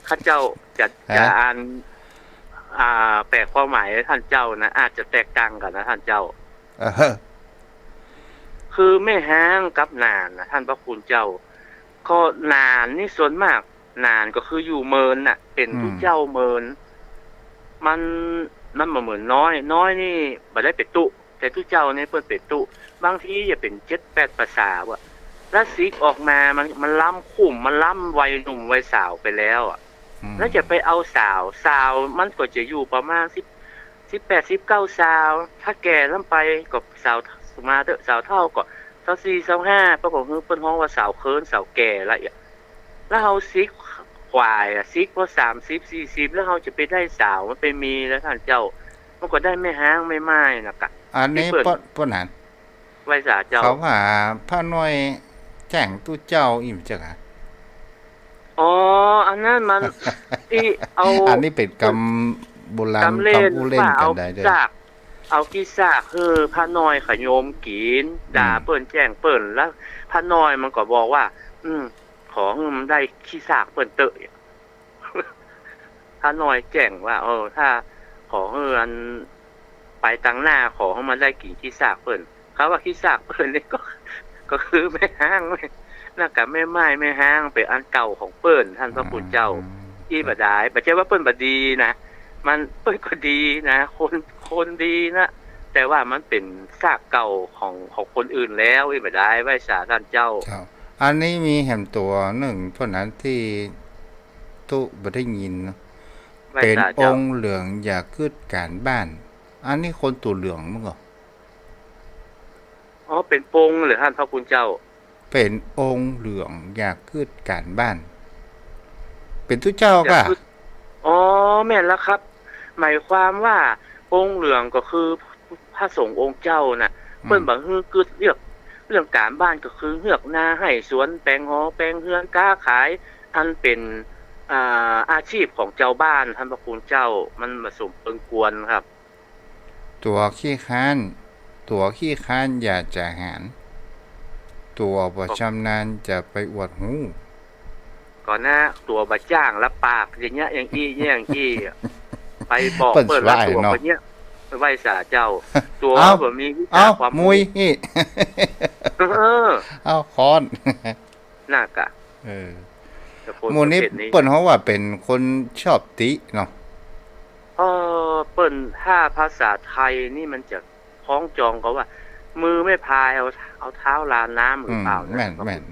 Speaker 2: ข้าเจ้าจะอ่านแปลความหมายให้ท่านเจ้านะอาจจะแตกต่างกันนะท่านเจ้า คือแม่แห้งกับนานนะท่านพระคุณเจ้าก็นานนี่ส่วนมากนานก็คืออยู่เมินน่ะ เป็นผู้เจ้าเมินมันบ่เหมือนน้อยนี่บ่ได้เป็นตุแต่ผู้เจ้านี่เพิ่นเป็นตุบางทีจะเป็น7-8ภาษาว่ะแล้วสิกออกมามันล้ำคุ้มมันล้ำวัยหนุ่มวัยสาวไปแล้วอ่ะแล้วจะไปเอาสาวมันก็จะอยู่ประมาณ18 19สาวถ้าแก่ลำไปก็สาวมาเด้อสาวเท่าก็24 25ปรากฏคือเพิ่นฮ้องว่าสาวเคินสาวแก่ละแล้วเฮาสิกควายสิกพอ30 40แล้วเฮาจะไปได้สาวมันไปมีแล้วท่านเจ้ามันก็ได้ไม่ห้างไม่ไม้น่ะกะ
Speaker 1: อันนี้ป้อนนั้น
Speaker 2: ไว้สาเจ้า
Speaker 1: เขาว่าพระน้อยแจ้งตู้เจ้าอิ่มจักอ่ะ
Speaker 2: อ๋ออันนั้นมัน เอา
Speaker 1: อันนี้เป็นกรรมโบราณ
Speaker 2: กำเล่น
Speaker 1: ผู้เล่น
Speaker 2: ว่า
Speaker 1: กั
Speaker 2: เอา
Speaker 1: นได้เด้อ
Speaker 2: ซากเอาขี้ซากคือพระน้อยขโยมกินด่าเปิ้นแจ้งเปิ้นแล้วพระน้อยมันก็บอกว่า ขอให้มันได้ขี้ซากเปิ้นเตอะ พระน้อยแจ้งว่าถ้าขอให้อันไปตั้งหน้าขอให้มันได้กี่ขี้ซากเปิ้นเขาว่าขี้ซากเปิ้นนี่ก็คือแม่ห้างน่ากับแม่ไม้แม่ห้างเป็นอันเก่าของเปิ้นท่านพระพุทธเจ้าอีบ่ได้บ่ใช่ว่าเปิ้นบ่ดีนะมันเปิ้นก็ดีนะคนดีนะแต่ว่ามันเป็นซากเก่าของคนอื่นแล้วอีบ่ได้ไว้สาท่านเจ้า
Speaker 1: ครับอันนี้มีแหมตัวหนึ่งเพราะนั้นที่ตู้บ่ได้ยินเนาะ
Speaker 2: ไว้
Speaker 1: เป็น
Speaker 2: สา
Speaker 1: อ
Speaker 2: เจ้าง
Speaker 1: ค์เหลืองอยากคืดการบ้าน อันนี้คนตัวเหลืองมั้งเหรอ
Speaker 2: เป็นปงหรือท่านพระคุณเจ้า
Speaker 1: เป็นองค์เหลืองอยากคืดการบ้าน เป็นตู้เจ้าก็
Speaker 2: แม่นแล้วครับ หมายความว่าองค์เหลืองก็คือพระสงฆ์องค์เจ้าน่ะเพิ่นบ่ฮือคือเรื่องการบ้านก็คือเฮือกนาให้สวนแปลงหอแปลงเฮือนค้าขายอันเป็นอาชีพของเจ้าบ้านท่านพระคุณเจ้ามันผสมเปิงกวนครับ
Speaker 1: ตัวขี้ค้านอย่าจะหารตัวบ่ชำนาญจะไปอวดหู
Speaker 2: ก่อนหน้าตัวบ่จ้างรับปากอย่างเงี้ยอย่างอี้ไปบอก
Speaker 1: เปิ้น
Speaker 2: เปิ้น
Speaker 1: ส
Speaker 2: แล้ว
Speaker 1: ลาย
Speaker 2: ตัว
Speaker 1: เนาะ
Speaker 2: คนเนี้ยไปไหว้สาเจ้า ตัว
Speaker 1: เอ้า
Speaker 2: บ่มีวิชา
Speaker 1: เอ้า
Speaker 2: ความ
Speaker 1: มุยนี่ เอ้าคอน
Speaker 2: น่ากะ แต่คน
Speaker 1: หมู่นี้
Speaker 2: ประเภทนี้
Speaker 1: เปิ้นเฮาว่าเป็นคนชอบติเนาะ
Speaker 2: เปิ้นถ้าภาษาไทยนี่มันจะคล้องจองกับว่า มือไม่พายเอาเท้าลาน้ำหรือเปล่านะ
Speaker 1: แม่น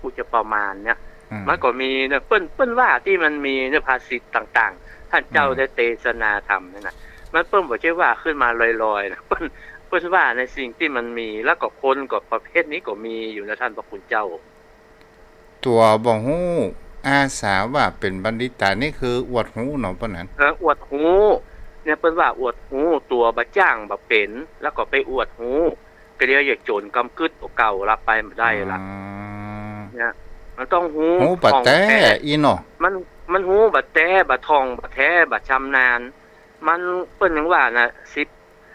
Speaker 2: พูดจะประมาณเนี้ย
Speaker 1: ๆ
Speaker 2: มันก็มีเนี่ยเปิ้นว่าที่มันมีเนี่ยภาษิตต่างๆ ท่านเจ้าได้เทศนาธรรมนั่นน่ะมันเปิ้นบ่ใช่ว่าขึ้นมาลอยๆนะเปิ้นว่าในสิ่งที่มันมีแล้วก็คนก็ประเภทนี้ก็มีอยู่นะท่านพระคุณเจ้า
Speaker 1: ตัวบ่ฮู้อาสาว่าเป็นบัณฑิตานี่คืออวดหูเนาะปานนั้น
Speaker 2: อวดหูเนี่ยเปิ้นว่าอวดหูตัวบ่จ้างบ่เป็นแล้วก็ไปอวดหูก็เรียกอย่าโจรกำกึดเก่ารับไปบ่ได้ล่ะเนี่ยมันต้องหู
Speaker 1: หูปัด
Speaker 2: ท่อง
Speaker 1: แต่
Speaker 2: ท้
Speaker 1: อีเนาะ
Speaker 2: มันหูบ่แต่บ่ท่องบ่แท้บ่ชำนาญมันเปิ้นยังว่านะ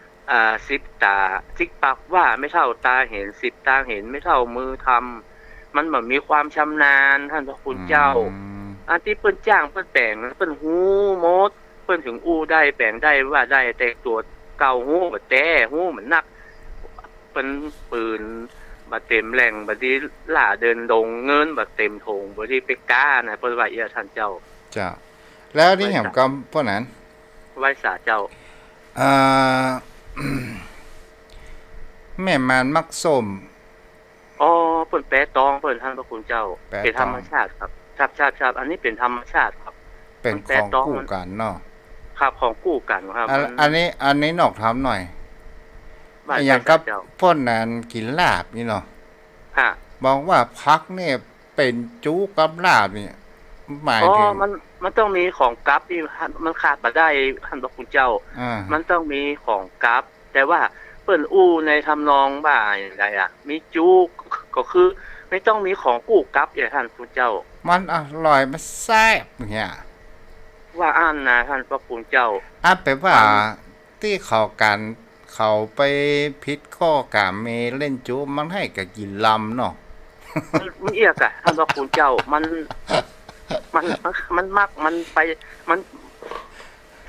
Speaker 2: 10ตา10ปากว่าไม่เท่าตาเห็น10ตาเห็นไม่เท่ามือทำมันบ่มีความชำนาญท่านพระคุณเจ้า อันที่เปิ้นจ้างเปิ้นแปลงเปิ้นฮู้หมดเปิ้นถึงอู้ได้แปลงได้ว่าได้แต่ตัวเก่าฮู้บ่แต่ฮู้เหมือนนักเปิ้นปืน บัดเต็มแหล่งบัดนี้ล่าเดินดงเงินบัดเต็มโถงบัดนี้ไปก้านะเพิ่นว่าท่านเจ้า
Speaker 1: เจ้าแล้วนี่แหมก็พวกนั้น
Speaker 2: ไหว้สาเจ้า
Speaker 1: เอ่อ แม่มันมักส้ม
Speaker 2: อ๋อเพิ่นแปะตองเพิ่นท่านพระคุณเจ้า
Speaker 1: แปะตอง
Speaker 2: เป็นธรรมชาติครับครับอันนี้เป็นธรรมชาติครับ
Speaker 1: เป็น
Speaker 2: มัน
Speaker 1: ข
Speaker 2: แปะ
Speaker 1: อง
Speaker 2: ตอง
Speaker 1: คู่
Speaker 2: มัน
Speaker 1: กันเนาะ
Speaker 2: ครับของคู่กันครับ
Speaker 1: อันนี้นอกถามหน่อย
Speaker 2: ไหว้
Speaker 1: อย่างกับ
Speaker 2: เจ้า
Speaker 1: พวกนั้นกินลาบนี่เนาะ
Speaker 2: ฮะ
Speaker 1: บอกว่าพักเนี่ยเป็นจูกับลาบเนี่ยหมาย
Speaker 2: อ๋อ
Speaker 1: ถึง
Speaker 2: มันต้องมีของกัปที่มันขาดบ่ได้ท่านพระคุณเจ้า มันต้องมีของกัปแต่ว่าเปิ้นอู้ในทำนองว่าอย่างไรมีจุกก็คือไม่ต้องมีของกู้กัปอย่างท่านคุณเจ้า
Speaker 1: มันอร่อยมันแซ่บเนี่ย
Speaker 2: ว่าอ่านนะท่านพระคุณเจ้า
Speaker 1: แปลว่าที่เขากันเขาไปพิษข้อกาเมเล่นจูมันให้กับกินลำเนาะ
Speaker 2: มันเอียกอะท่านพระคุณเจ้ามันมักมันไปมัน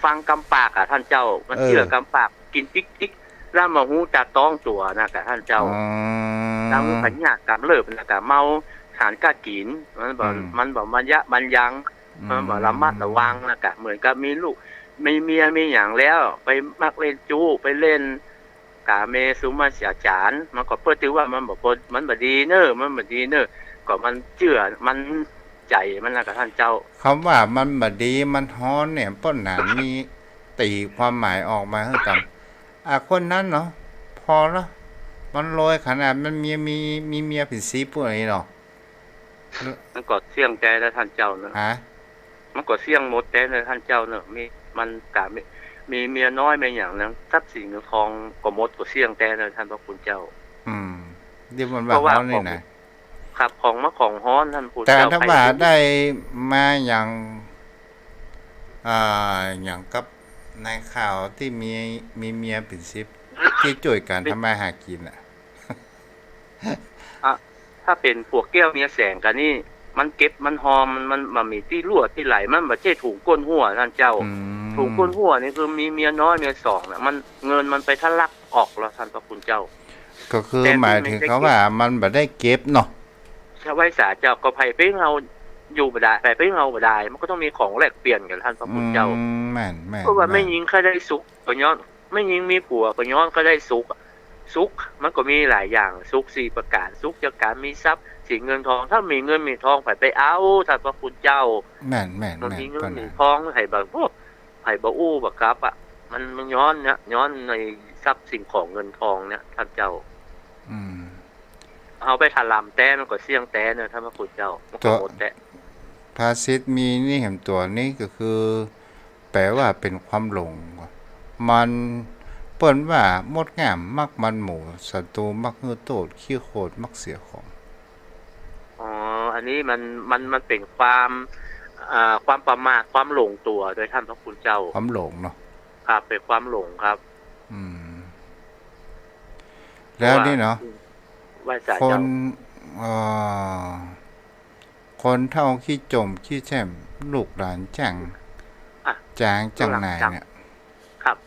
Speaker 2: ฟังกำปากอะท่านเจ้า มันเชื่อกำปากกินติ๊กแล้วมาหูจะต้องตัวนะกะท่านเจ้าแล้วปัญญากำเลิบนะกะเมาหานกะกินมันบอกมันยังมันบอกระมัดระวังนะกะเหมือนกับมีลูกมีเมียมีอย่างแล้ว ไปมักเล่นจูไปเล่นกะเมสุมาเสียจานมันก็เพื่อถือว่ามันบอกมันบ่ดีเนอะมันบ่ดีเนอะก็มันเชื่อมันใจมันนะกะท่านเจ้า
Speaker 1: คำว่ามันบดีมันฮ้อนเนี่ยป้นหนานมีตีความหมายออกมาให้กันคนนั้นเนาะพอแล้วมันลอยขนาดมันมีเมียเป็นสีพวกนี้เนาะ
Speaker 2: มันก็เสี่ยงใจแล้วท่านเจ้าเนอะ
Speaker 1: ฮะ
Speaker 2: มันก็เสี่ยงหมดแต่แล้วท่านเจ้าเนอะมันกะมีเมียน้อยไม่อย่างนั้นทรัพย์สินเงินทองก็หมดก็เสี่ยงแต่แล้วท่านพระคุณเจ้า
Speaker 1: เดี๋ยวมันว่าฮ้อนนี่นะครับ
Speaker 2: ของฮ้อนท่านคุณ
Speaker 1: แต่
Speaker 2: เจ้า
Speaker 1: ถ้าว่าได้มาอย่างอย่างกับในข่าวที่มีเมียเป็นสิบที่ช่วยกันทำมาหากิน
Speaker 2: ถ้าเป็นพวกแก้วเมียแสงกันนี่มันเก็บมันหอมมันมีที่รั่วที่ไหลมันบ่ใช่ถุงก้นหัวท่านเจ้าถุงก้นหัวนี่คือมีเมียน้อยเมียสองน่ะมันเงินมันไปทะลักออกแล้วท่านพระคุณเจ้า
Speaker 1: ก็คือหมายถึงเขาว่ามันบ่ได้เก็บเนาะ
Speaker 2: ชาวไว้สาเจ้าก็ไผไปเราอยู่บ่ได้ไผไปเราบ่ได้มันก็ต้องมีของแลกเปลี่ยนกันท่านพระคุณเจ้า
Speaker 1: แม่น
Speaker 2: เพราะว่าไม่ยิงเขาได้สุขก็ย้อนไม่ยิงมีผัวก็ย้อนเขาได้สุขมันก็มีหลายอย่างสุข4ประการสุขจากการมีทรัพย์สินเงินทองถ้ามีเงินมีทองไปเอาท่านพระคุณเจ้า
Speaker 1: แม่น
Speaker 2: มันมีเงินมีทองให้บ่พวกให้บ่อู้บ่ครับมันย้อนเนี่ยย้อนในทรัพย์สิ่งของเงินทองเนี่ยท่านเจ้าเอาไปถลำแต่มันก็เสี่ยงแต่เนี่ยท่านพระคุณเจ้ามันก็หมดแต่
Speaker 1: ภาษิตมีนี่เห็นตัวนี้ก็คือ แปลว่าเป็นความหลงมันเปิ้นว่ามดงามมักมันหมูศัตรูมักฮือโตดขี้โคตรมักเสียของ
Speaker 2: อันนี้มันเป็นความประมาทความหลงตัวโดยท่านพระคุณเจ้า
Speaker 1: ความหลงเนาะ
Speaker 2: ครับเป็นความหลงครับ
Speaker 1: แล้วนี่เนาะคนเท่าขี้จมขี้แช่มลูกหลานจังไหนเนี่ย
Speaker 2: ครับ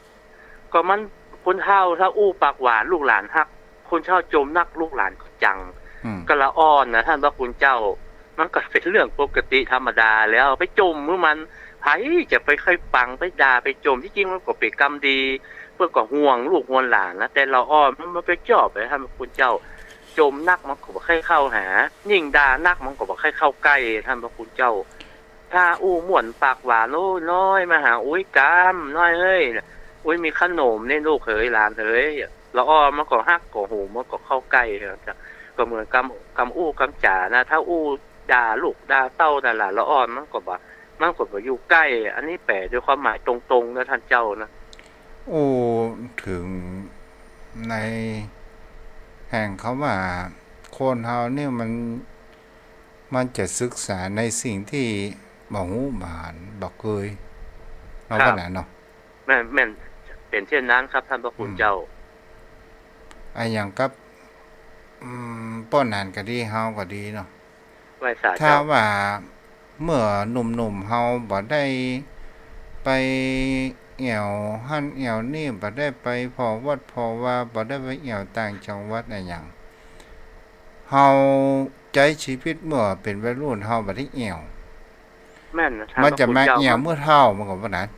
Speaker 2: ก็มันคนเฒ่าถ้าอู้ปากหวานลูกหลานฮักคนเฒ่าจมนักลูกหลานก็จังก็ละอ่อนนะท่านพระคุณเจ้ามันก็เป็นเรื่องปกติธรรมดาแล้วไปจมเมื่อมันไผจะไปค่อยปังไปด่าไปจมที่จริงมันก็เป็นกรรมดีเพื่อก็ห่วงลูกห่วงหลานนะแต่เราอ้อนมันไปจอบไปท่านพระคุณเจ้าจมนักมันก็บ่ค่อยเข้าหายิ่งด่านักมันก็บ่ค่อยเข้าใกล้ท่านพระคุณเจ้าถ้าอู้ม่วนปากหวานโอ้น้อยมาหาอุ้ยกามน้อยเฮ้ยอุ้ยมีขนมในลูกเขยหลานเอ้ยเราอ้อมันก็ฮักก็หูมันก็เข้าใกล้จ้ะก็เหมือนกำอู้กำจ๋านะถ้าอู้ด่าลูกด่าเต้านั่นล่ะละอ่อนมันก็บ่อยู่ใกล้อันนี้แปลด้วยความหมายตรงๆนะท่านเจ้านะ
Speaker 1: โอ้ถึงในแห่งเขาว่าคนเฮาเนี่ยมันจะศึกษาในสิ่งที่บ่ฮู้บ่หันบ่เคยเนาะว่าเนาะ
Speaker 2: แม่นเป็นเช่นนั้นครับท่านพระคุณเจ้า
Speaker 1: อย่างกับป้อนานก็ดีเฮาก็ดีเนาะถ้าว่าเมื่อหนุ่มๆเฮาบ่ได้ไปแอวหั่นแอวนี่บ่ได้ไปพอวัดพอว่าบ่ได้ไปแอวต่างจังหวัดอะไรหยัง เฮาใจชีวิตเมื่อเป็นวัยรุ่นเฮาบ่ได้เอี่ยว
Speaker 2: แม่นนะท่าน
Speaker 1: มันจะ
Speaker 2: พร
Speaker 1: มา
Speaker 2: คุณ
Speaker 1: เอี่ยว
Speaker 2: จ้
Speaker 1: เมื่อเฒ่ามันก็บ่นั้น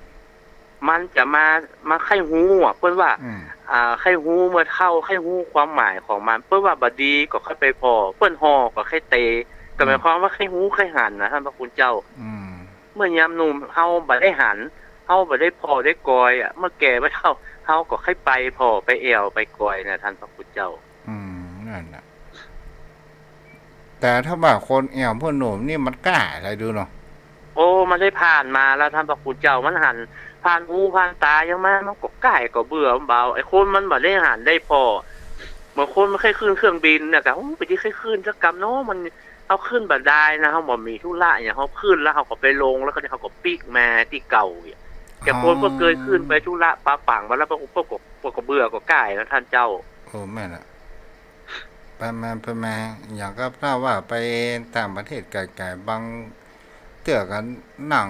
Speaker 2: มันจะมาไข้หูอ่ะเพิ่นว่า
Speaker 1: อืม
Speaker 2: ไข้หูเมื่อเท่าไข้หูความหมายของมันเพิ่นว่าบดีก็ค่อยไปพอเพิ่นฮอก็ค่อยเตก็หมายความว่าไข้หูไข้หันนะท่านพระคุณเจ้า
Speaker 1: อืม
Speaker 2: เมื่อยามหนุ่มเฮาบ่ได้หันเฮาบ่ได้พอได้กอยอ่ะเมื่อแก่บ่เท่าเฮาก็ค่อยไปพอไปแอวไปกอยนะท่านพระคุณเจ้า
Speaker 1: อืมนั่นน่ะแต่ถ้าว่าคนเอี่ยวเพิ่นหนุ่มนี่มันกล้าอะไรดูเนาะ
Speaker 2: โอ้มันได้ผ่านมาแล้วท่านพระคุณเจ้ามันหันผ่านหูผ่านตายังมามันก็ใกล้ก็เบื่อมันเบาไอ้คนมันบ่ได้หันได้พอเหมือนคนมันเคยขึ้นเครื่องบินน่ะก็ไปที่เคยขึ้นสักกำเนาะมันเอาขึ้นบ่ได้นะเฮาบ่มีธุระอย่างเฮาขึ้นแล้วเฮาก็ไปลงแล้วก็เฮาก็ปิกมาที่เก่าอย่างแต่คนก็เคยขึ้นไปธุระปาปังมาแล้วพวกก็เบื่อก็ใกล้แล้วท่านเจ้า
Speaker 1: โอ้แม่น่ะไปมาอย่างก็ถ้าว่าไปต่างประเทศไกลๆบางเตื้อกันนั่ง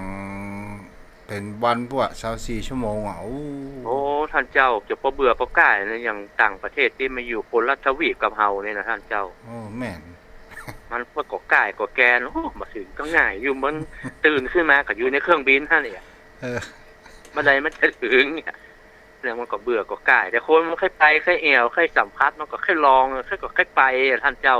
Speaker 1: เป็นวันพวก24ชั่วโมงอ่ะโอ้
Speaker 2: โอ้ท่านเจ้าจะพอเบื่อก็ใกล้นะอย่างต่างประเทศที่มาอยู่คนละทวีปกับเฮาเนี่ยนะท่านเจ้า
Speaker 1: โอ้แม่น
Speaker 2: มันก็ก่ายก็แกนโอ้มาถึงก็ง่ายอยู่มันตื่นขึ้นมาก็อยู่ในเครื่องบินท่านเนี่ย
Speaker 1: เออ
Speaker 2: เมื่อใดมันจะถึงเนี่ยแล้วมันก็เบื่อก็ก่ายแต่คนมันค่อยไปค่อยแอวค่อยสัมผัสมันก็ค่อยลองค่อยไปอะท่านเจ้า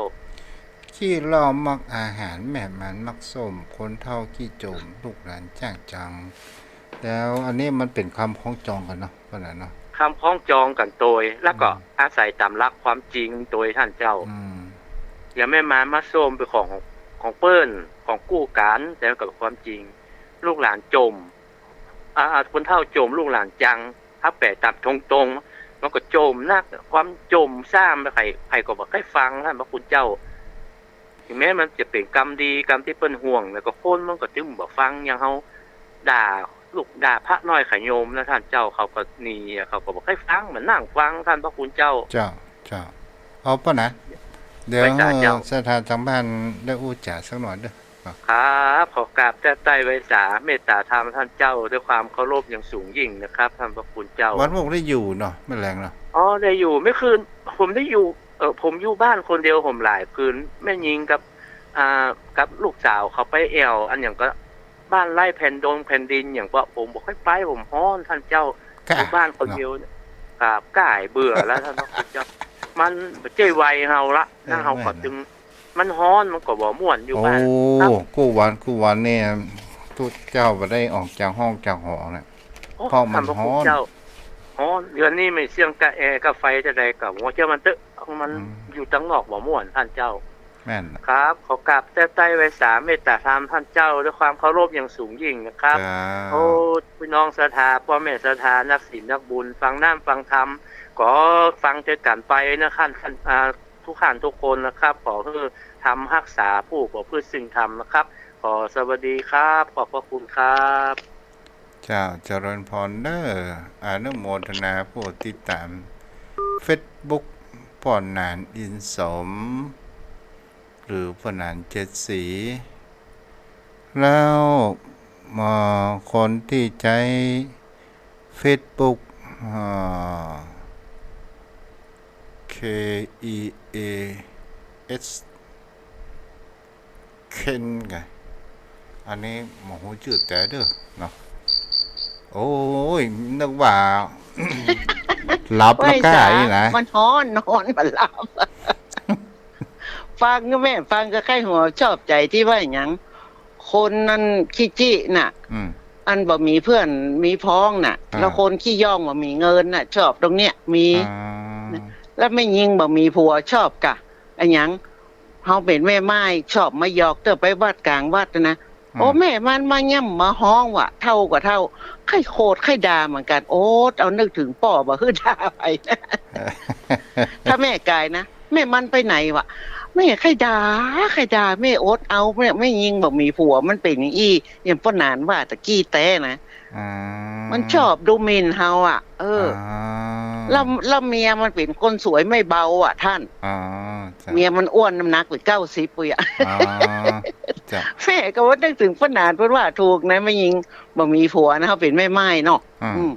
Speaker 1: ขี้ล้อมักอาหารแม่มันมักส้มคนเฒ่าขี้โจมลูกหลานจ้างจัง แล้วอันนี้มันเป็นคำของจองกันเนาะว่านั้นเนาะ
Speaker 2: คำพ้องจองกันโดยแล้วก็อาศัยตามหลักความจริงโดยท่านเจ้า
Speaker 1: อืม
Speaker 2: อย่าแม่มาส้มเป็นของเปิ้นของกู้การแต่กับความจริง ลูกหลานจมคนเฒ่าจมลูกหลานจังถ้าแปะตับตรงๆมันก็จมนักความจมซ้ำไปใครก็บอกให้ฟังท่านพระคุณเจ้าถึงแม้มันจะเป็นกรรมดีกรรมที่เปิ้นห่วงแล้วก็คนมันก็จึงบ่ฟังอย่างเฮาด่าลูกด่าพระน้อยขโยมนะท่านเจ้าเขาก็หนีเขาก็บอกให้ฟังเหมือนนั่งฟังท่านพระคุณเจ้า
Speaker 1: เจ้าเอาป่ะนะเดี๋ยว
Speaker 2: ไปจ้ะเจ้า
Speaker 1: สถานทางบ้านได้อู้จ่าสักหน่อยเด้อ
Speaker 2: ครับขอกราบแต่ใต้ไว้สาเมตตาธรรมท่านเจ้าด้วยความเคารพอย่างสูงยิ่งนะครับท่านพระคุณเจ้า
Speaker 1: วันพวกได้อยู่เนาะไม่แรงเนาะ
Speaker 2: อ๋อได้อยู่ไม่คืนผมได้อยู่ผมอยู่บ้านคนเดียวผมหลายคืนแม่ยิงกับลูกสาวเขาไปแอวอันอย่างก็บ้านไร่แผ่นดินอย่างว่าผมบอกให้ไปผมฮ้อนท่านเจ้าอยู่บ้านคนเดียวเนี่ยครับก่ายเบื่อแล้วท่านพระคุณเจ้ามันใจไวเฮาละนั่งเฮาก็จึงมันฮ้อนมันก็บ่ม่วนอยู่
Speaker 1: โอ้
Speaker 2: บ้านครับ
Speaker 1: กู้วันเนี่ยทุกเจ้าบ่ได้ออกจากห้องจากหอน่ะ
Speaker 2: โอ้
Speaker 1: เพราะมัน
Speaker 2: ท่พ
Speaker 1: ฮ้อน
Speaker 2: คุณเจ้าฮ้อนเดือนนี้ไม่เสี่ยงกะแอร์กะไฟจะใดกับหัวเจ้ามันเตอะมันอยู่ตั้งนอกบ่ม่วนท่านเจ้า
Speaker 1: แม่นน่ะ
Speaker 2: ครับขอกราบแต่ใต้ไว้สาเมตตาธรรมท่านเจ้าด้วยความเคารพอย่างสูงยิ่งนะครับ
Speaker 1: จ้า
Speaker 2: โอ้พี่น้องศรัทธาพ่อแม่ศรัทธานักศีลนักบุญฟังน้ำฟังธรรมก็ฟังเจอกันไปนะท่านทุกท่านทุกคนนะครับขอเพื่อทำรักษาผู้ประพฤติสิ่งธรรมนะครับ ขอสวัสดีครับขอบพระคุณครับ
Speaker 1: เจ้าเจริญพรเด้ออนุโมทนาผู้ติดตาม Facebook พ่อนานอินสม หรือพ่อนานเจ็ดสี แล้วมาคนที่ใช้ Facebook KEAS เคนไงอันนี้หมอหูจืดแต่เด้อเนาะโอ้ยนึกว่า หลับแล้วก็ไอ้นะ
Speaker 4: มันฮ้อนนอนมันหลับ ฟังก็แม่ฟังก็ใครหัวชอบใจที่ว่าอย่างคนนั้นขี้จี้น่ะ
Speaker 1: อืม
Speaker 4: อันบ่มีเพื่อนมีพ้องน่ะ แล้วคนขี้ย่องบ่มีเงินน่ะ ชอบตรงเนี้ยมี
Speaker 1: อ่า
Speaker 4: แล้วไม่ยิงบ่มีผัวชอบกะอันหยังเฮาเป็นแม่ไม้ชอบมาหยอกเตอไปวัดกลางวัดนะโอ้แม่มันมาย่ำมาฮ้องว่ะเท่ากว่าเท่าใครโคตรใครด่าเหมือนกันโอ้เอานึกถึงป่อบ่คือด่าไปนะ ถ้าแม่กายนะแม่มันไปไหนวะแม่ใครด่าแม่โอ๊ตเอาแม่ไม่ยิงบอกมีผัวมันเป็นอย่างอี้อย่างป้านานว่าตะกี้แต่นะ
Speaker 1: อ่า
Speaker 4: มันชอบดูหมินเฮาอ่ะ แล้วเมียมันเป็นคนสวยไม่เบาอ่ะท่าน
Speaker 1: อ๋อจ้ะ
Speaker 4: เมียมันอ้วนน้ำหนักไป90ปุยอ่ะ
Speaker 1: อ๋อจ้ะ
Speaker 4: แม่ก็ว่านึกถึงป้านานเพิ่นว่าถูกนะไม่ยิงบอกมีผัวนะเขาเป็นแม่ไม้เนาะ
Speaker 1: อืม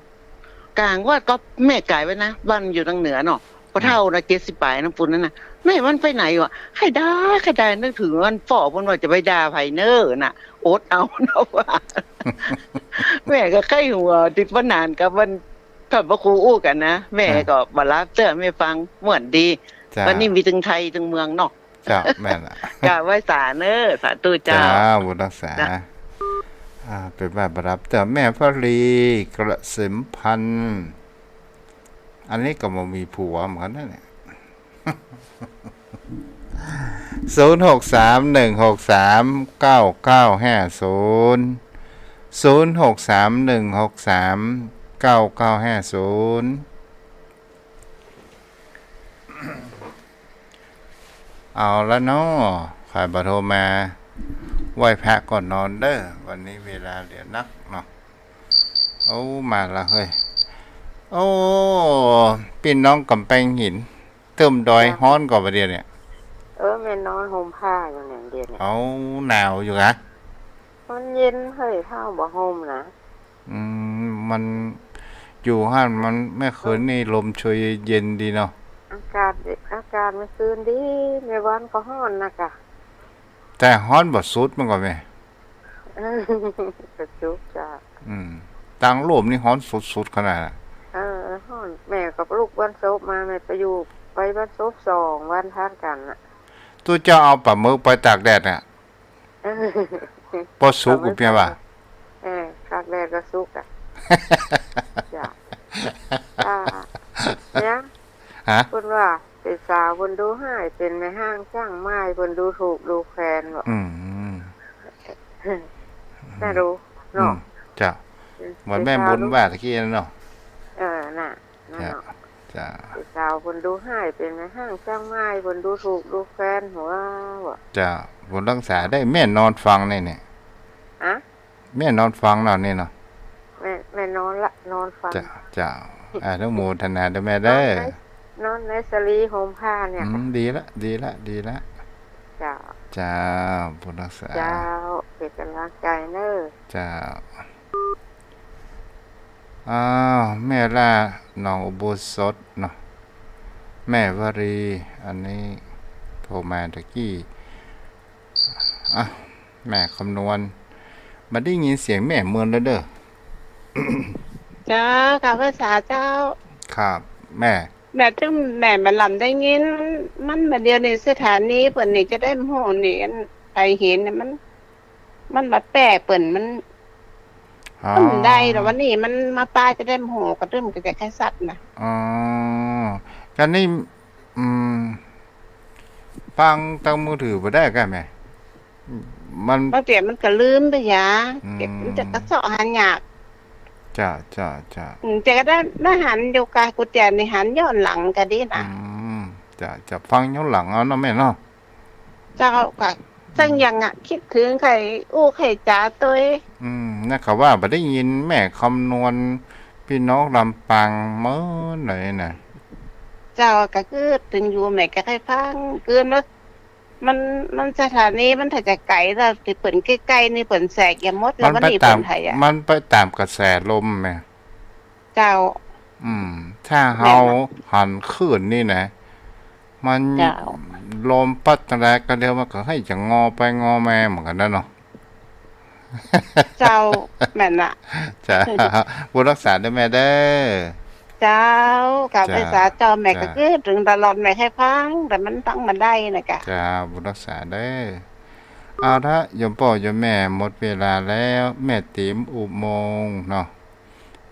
Speaker 4: กลางว่าก็แม่กายไว้นะบ้านอยู่ทางเหนือเนาะ อเท่านะ70 ปลายน้ำปุ่นนั่นน่ะแม่มันไปไหนวะใครได้นึกถึงมันฝ่อมันว่าจะไปด่าไผเนอร์น่ะโอ๊ตเอาเนาะว่า แม่ก็ไข้หัวติดว่านานกับวันท่านพระครูอู้กันนะแม่ก็บารับเจอไม่ฟังเหมือนดี
Speaker 1: จ้า
Speaker 4: วันนี้มีถึงไทยถึงเมืองเนาะ
Speaker 1: เจ้าแม่นล่ะ
Speaker 4: กาไว้สาเนอสาธุ
Speaker 1: จ้า
Speaker 4: เจ้า
Speaker 1: บุญรักษา
Speaker 4: จ้ะ
Speaker 1: เป็นแบบประรับแต่แม่พรีกระสิมพันธ์อันนี้ก็มามีผัวเหมือนกันนะเนี่ย 0631639950 เอาแล้วเนาะขายบัตรโทรมาไหว้พระก่อนนอนเด้อวันนี้เวลาเหลือนักเนาะโอ้มาละเฮ้ยโอ้พี่น้องกำแพงหินเติมดอยฮ้อนกว่าประเดี๋ยวเนี่ย
Speaker 5: แม่นอนห่มผ้าอยู่เนี่ยเดียวเนี่ย
Speaker 1: เอาหนาวอยู่นะ
Speaker 5: มันเย็นเฮ้ยเท่าบ่ห่มนะ
Speaker 1: มันอยู่ห้านมันไม่เคยนี่ลมช่วยเย็นดีเนาะ
Speaker 5: อากาศไม่คืนดีในวันก็ร้อนนะกะ
Speaker 1: แต่ฮ้อนบ่สุดมันก็แม่
Speaker 5: กระจุกจ้ะ
Speaker 1: ตังโลมนี่ฮ้อนสุดๆขนาดน่ะ
Speaker 5: ร้อนแม่กับลูกวันโซบมาแม่ไปอยู่ไปวันโซบ2 วันทานกันน่ะ
Speaker 1: ตัวเจ้าเอาปลาหมึกไปตากแดดน่ะบ่สุกกูเปียว่า
Speaker 5: ตากแดดก็สุกอ่ะ จ้ะเนี่ย
Speaker 1: ฮะ
Speaker 5: เพิ่นว่าเป็นสาวเพิ่นดูให้เป็นแม่ห้างจ้างไม้เพิ่นดูถูกดูแคลนบ่ น่ารู้เนาะ
Speaker 1: จ้ะเหมือนแม่บุญว่าตะกี้นั่นเนาะ
Speaker 5: น่ะนั่น
Speaker 1: จ้ะ
Speaker 5: เนาะ
Speaker 1: จ้ะ
Speaker 5: เป็นสาวเพิ่นดูให้เป็นแม่ห้างจ้างไม้เพิ่นดูถูกดูแคลนหัวบ่
Speaker 1: จ้ะบุญรักษาได้แม่นอนฟังนี่เนี่ย
Speaker 5: อะ
Speaker 1: แม่นอนฟังเนาะนี่เนาะ
Speaker 5: แม่นอนละนอนฟัง
Speaker 1: จ้ะจ้ะอนุโมทนาด้วยแม่เด้อน
Speaker 5: อนในสลีห่มผ้าเนี่ย
Speaker 1: ดีละ
Speaker 5: จ้า
Speaker 1: จ้าบุญรักษา
Speaker 5: เจ้าเป็นกำลังใจเด้อ
Speaker 1: จ้าอ้าวแม่ล่าน้องอุโบสถเนาะแม่วรีอันนี้โทรมาตะกี้แม่คำนวณมาได้ยินเสียงแม่เมือนแล้วเด้อ
Speaker 6: เจ้าค่ะภาษาเจ้า
Speaker 1: ครับแม่
Speaker 6: แม่ถึงแม่มาลำได้ยินมันมาเดียวในสถานีเปิ่นนี่จะได้โหนี่อันไปเห็นเนี่ยมันมาแปะเปิ่นมันได้แต่วันนี้มันมาป้าจะได้โหกระตึ้มกับแค่สัตว์นะ
Speaker 1: อ๋อกันนี่ฟังตั้งมือถือบ่ได้กันแม่มัน
Speaker 6: บางเดี๋ยวมันก็ลืมไปยา
Speaker 1: อืม
Speaker 6: เก็บมันจะกระเสาะหันยาก
Speaker 1: จ้า
Speaker 6: จะก็ได้หันอยู่กายกุฏิในหันย้อนหลังก็ดีนะ
Speaker 1: จะฟังย้อนหลังเอาเนาะแม่เนาะ
Speaker 6: เจ้าก็ตั้งยังคิดถึงใครอู้ใครจ๋าตัวเอง
Speaker 1: นะเขาว่าบ่ได้ยินแม่คำนวณพี่น้องลำปางเมื่อไหร่น่ะ
Speaker 6: เจ้าก็คือถึงอยู่แม่ก็ให้ฟังเกินแล้วมันสถานีมันถ้าจะไกลแล้วที่เปิ่นใกล้ๆนี่เปิ่นแสกอย่าหมดแล้วมันนี่เปิ่นไทยอ่ะ
Speaker 1: มันไปตามกระแสลมแม่
Speaker 6: เจ้า
Speaker 1: ถ้าเฮาหันขึ้นนี่นะมัน
Speaker 6: เจ้า
Speaker 1: ลมพัดแรกก็เดียวมันก็ให้จะงอไปงอแม่เหมือนกันนะเนาะ
Speaker 6: เจ้าแม่นน่ะ
Speaker 1: จ้าบุญรักษาด้วยแม่เด้อ
Speaker 6: เจ้ากับ
Speaker 1: จ้า
Speaker 6: ภาษาเจ้าแม่ก็
Speaker 1: จ้า
Speaker 6: คือถึงตลอดแม่ให้ฟังแต่มันฟังมาได้นะกะ
Speaker 1: จ้าบุญรักษาเด้อเอาละโยมพ่อโยมแม่หมดเวลาแล้วแม่ติ๋มอุโมงค์เนาะ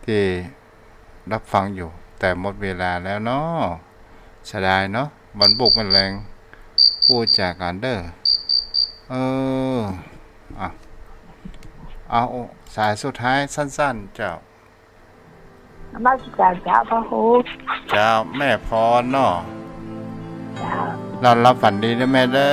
Speaker 1: ที่รับฟังอยู่ แต่หมดเวลาแล้วเนาะเสียดายเนาะวันบุกมันแรงพูดจากกันเด้อเอาสายสุดท้ายสั้นๆเจ้า
Speaker 7: มาสการเจ้าพระครู
Speaker 1: เจ้าแม่พรเนาะ
Speaker 7: เจ้า
Speaker 1: นอนรับฝันดีนะแม่เด้อ